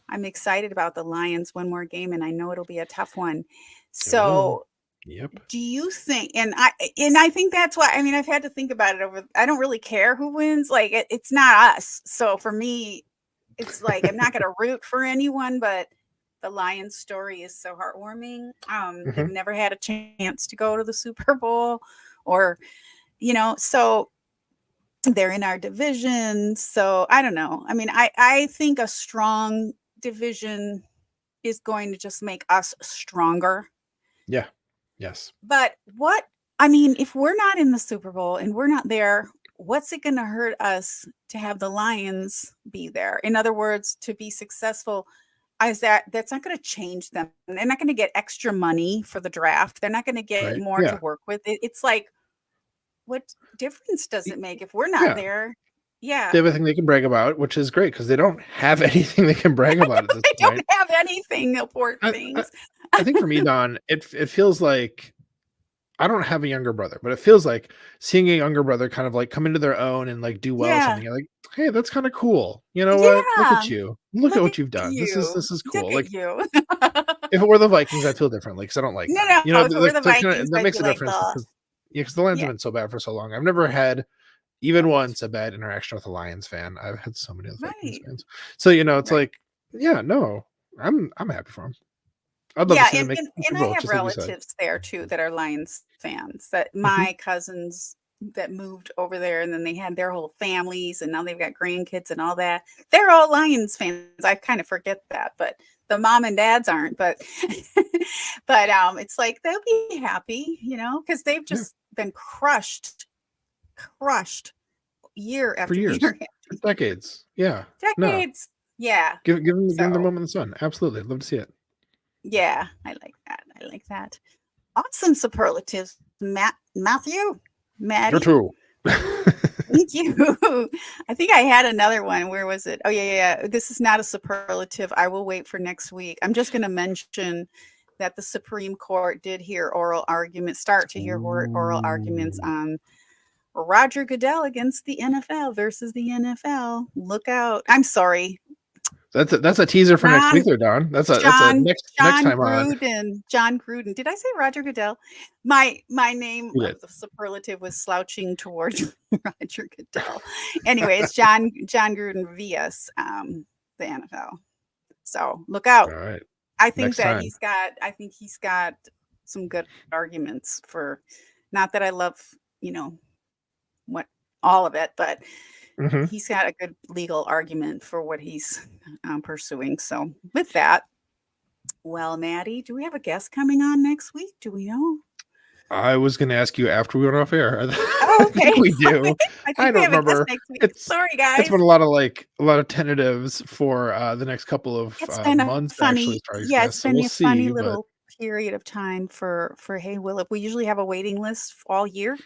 I'm excited about the Lions one more game, and I know it'll be a tough one. So Yep. Do you think, and I think that's why, I mean, I've had to think about it over, I don't really care who wins. Like it's not us. So for me, it's like I'm not going to root for anyone, but the Lions story is so heartwarming. They've Mhm. never had a chance to go to the Super Bowl, or so they're in our division. So I don't know. I mean, I think a strong division is going to just make us stronger. Yeah. Yes. But I mean, if we're not in the Super Bowl and we're not there, what's it going to hurt us to have the Lions be there? In other words, to be successful, that's not going to change them. They're not going to get extra money for the draft. They're not going to get Right. more to Yeah. work with. It's like, what difference does it make if we're not Yeah. there? They Yeah. have everything they can brag about, which is great because they don't have anything they can brag about at this They don't point. have anything, poor I, I, things. I think for me, Don, it feels like I don't have a younger brother, but it feels like seeing a younger brother kind of like come into their own and like do well at Yeah. something. You're like, hey, that's kind of cool. You know what? Look Yeah. at you. Look at Look what at you've done. This you. is Look cool. at Like you. if it were the Vikings, I'd feel differently because I don't like No, them. no, if it were Like, the so kinda, Vikings, that I'd makes be a like, difference "Ugh." because the Lions have Yeah, been so bad for so long. I've never had even right, once a bad interaction with a Lions fan. I've had so many of the Vikings right, fans. So it's right. like, yeah, no, I'm happy for them. I'd love to Yeah, see them make the and Super I Bowl, have just like you said. relatives there too that are Lions fans, that Mhm. my cousins that moved over there, and then they had their whole families, and now they've got grandkids and all that. They're all Lions fans. I kind of forget that, but the mom and dads aren't, but but it's like they'll be happy, because they've Yeah, just been crushed year for after years, year for after year. decades. Yeah, no, Decades. Yeah. give them their So, moment in the sun. Absolutely, I'd love to see it. yeah, I like that. I like that. Awesome superlatives, Matthew, You're Maddie. true. Thank you. I think I had another one. Where was it? Oh, yeah. This is not a superlative. I will wait for next week. I'm just going to mention that the Supreme Court did hear start to hear oral arguments Ooh. on Roger Goodell against the NFL versus the NFL. Look out. I'm sorry. That's a teaser for next week John there, Don. That's a John next time on. John Gruden. Did I say Roger Goodell? My name You of did. the superlative was slouching towards Roger Goodell. Anyways, John Gruden vs. The NFL. So look All out. right. I think Next that time. he's got some good arguments for, not that I love, you know, what all of it, but Hmm. he's got a good legal argument for what he's pursuing. So with that, well, Maddie, do we have a guest coming on next week? Do we know? I was going to ask you after we went off air. Oh, I okay. think we do. I I think we don't have a guest remember. next week. It's Sorry, it's guys. been a lot of tentatives for the next couple of It's been a months actually funny, as far as yeah, it's guests. So been we'll a funny see. But little period of time for Hey Willip. We usually have a waiting list all year,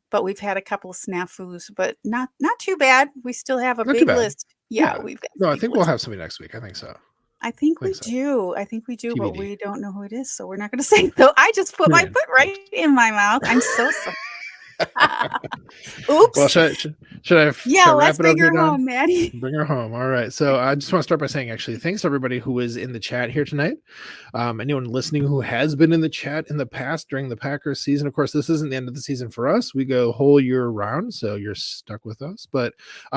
but we've had a couple of snafus, but not too bad. We still have a not too big bad. list. Yeah, Yeah. we've got a No, I big think we'll list. have somebody next week. I think so. I think I think we so. do. I think we do, but TBD. we don't know who it is, so we're not going to say. So I just put Tune my in, foot folks. right in my mouth. I'm so sorry. Well, Oops. should Yeah, I let's wrap it up bring here, her Don? home, Maddie. Bring her home. All right. So I just want to start by saying, actually, thanks to everybody who was in the chat here tonight. Anyone listening who has been in the chat in the past during the Packers season. Of course, this isn't the end of the season for us. We go whole year round, so you're stuck with us. But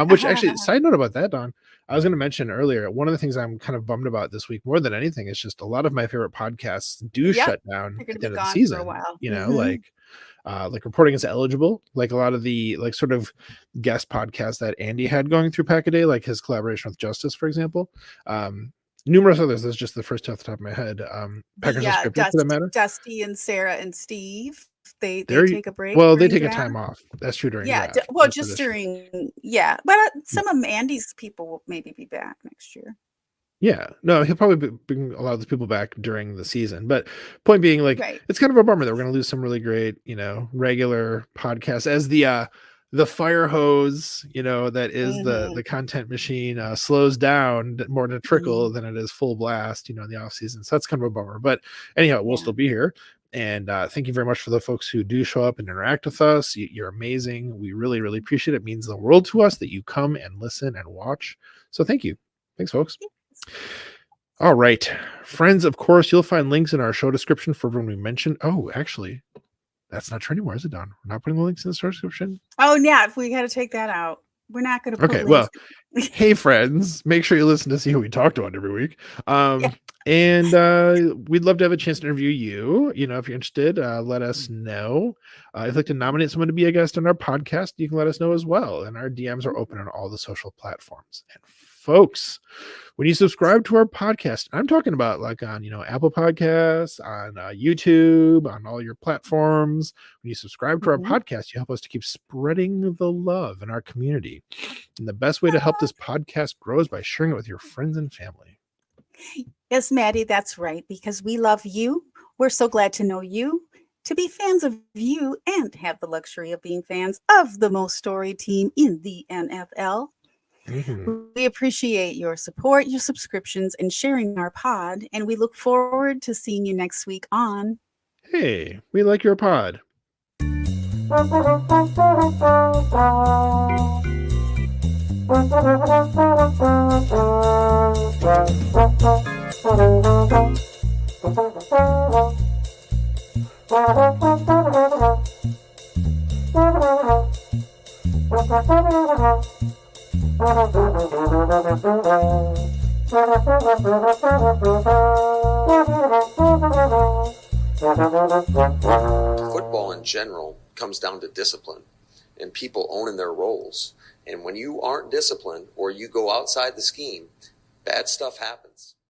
which actually, side note about that, Don, I was going to mention earlier, one of the things I'm kind of bummed about this week more than anything is just a lot of my favorite podcasts do Yep, shut down you're going at to the be end of the gone for a season. while. Like reporting is eligible, like a lot of the like sort of guest podcasts that Andy had going through Pack a Day, like his collaboration with Justice, for example. Numerous others. That's just the first off the top of my head. Packers The Unscripted, for that matter. Dusty and Sarah and Steve, they They're take a break well, they during take a draft. time off. That's true during Yeah, draft. well, That's for just this year. during, yeah, but some of Andy's people will maybe be back next year. Yeah, no, he'll probably bring a lot of those people back during the season. But point being, like, Right. it's kind of a bummer that we're going to lose some really great, regular podcasts as the fire hose, that is the content machine slows down more to trickle than it is full blast, in the off season. So that's kind of a bummer. But anyhow, we'll still be here. And thank you very much for the folks who do show up and interact with us. You're amazing. We really, really appreciate it. It means the world to us that you come and listen and watch. So thank you. Thanks, folks. All right. Friends, of course, you'll find links in our show description for when we mention. Oh, actually, that's not true anymore, is it, Don? We're not putting the links in the show description? Oh, yeah. If we got to take that out, we're not going to put Okay, links. well, hey, friends, make sure you listen to see who we talked about every week. Yeah. And we'd love to have a chance to interview you. You know, if you're interested, let us know. If you'd like to nominate someone to be a guest on our podcast, you can let us know as well. And our DMs are open on all the social platforms. And folks, when you subscribe to our podcast, I'm talking about like on, Apple Podcasts, on YouTube, on all your platforms. When you subscribe to our podcast, you help us to keep spreading the love in our community. And the best way to help this podcast grow is by sharing it with your friends and family. Yes, Maddie, that's right. Because we love you. We're so glad to know you, to be fans of you, and have the luxury of being fans of the most storied team in the NFL. Mm-hmm. We appreciate your support, your subscriptions, and sharing our pod. And we look forward to seeing you next week on Hey, we like your pod. Football in general comes down to discipline and people owning their roles. And when you aren't disciplined or you go outside the scheme, bad stuff happens.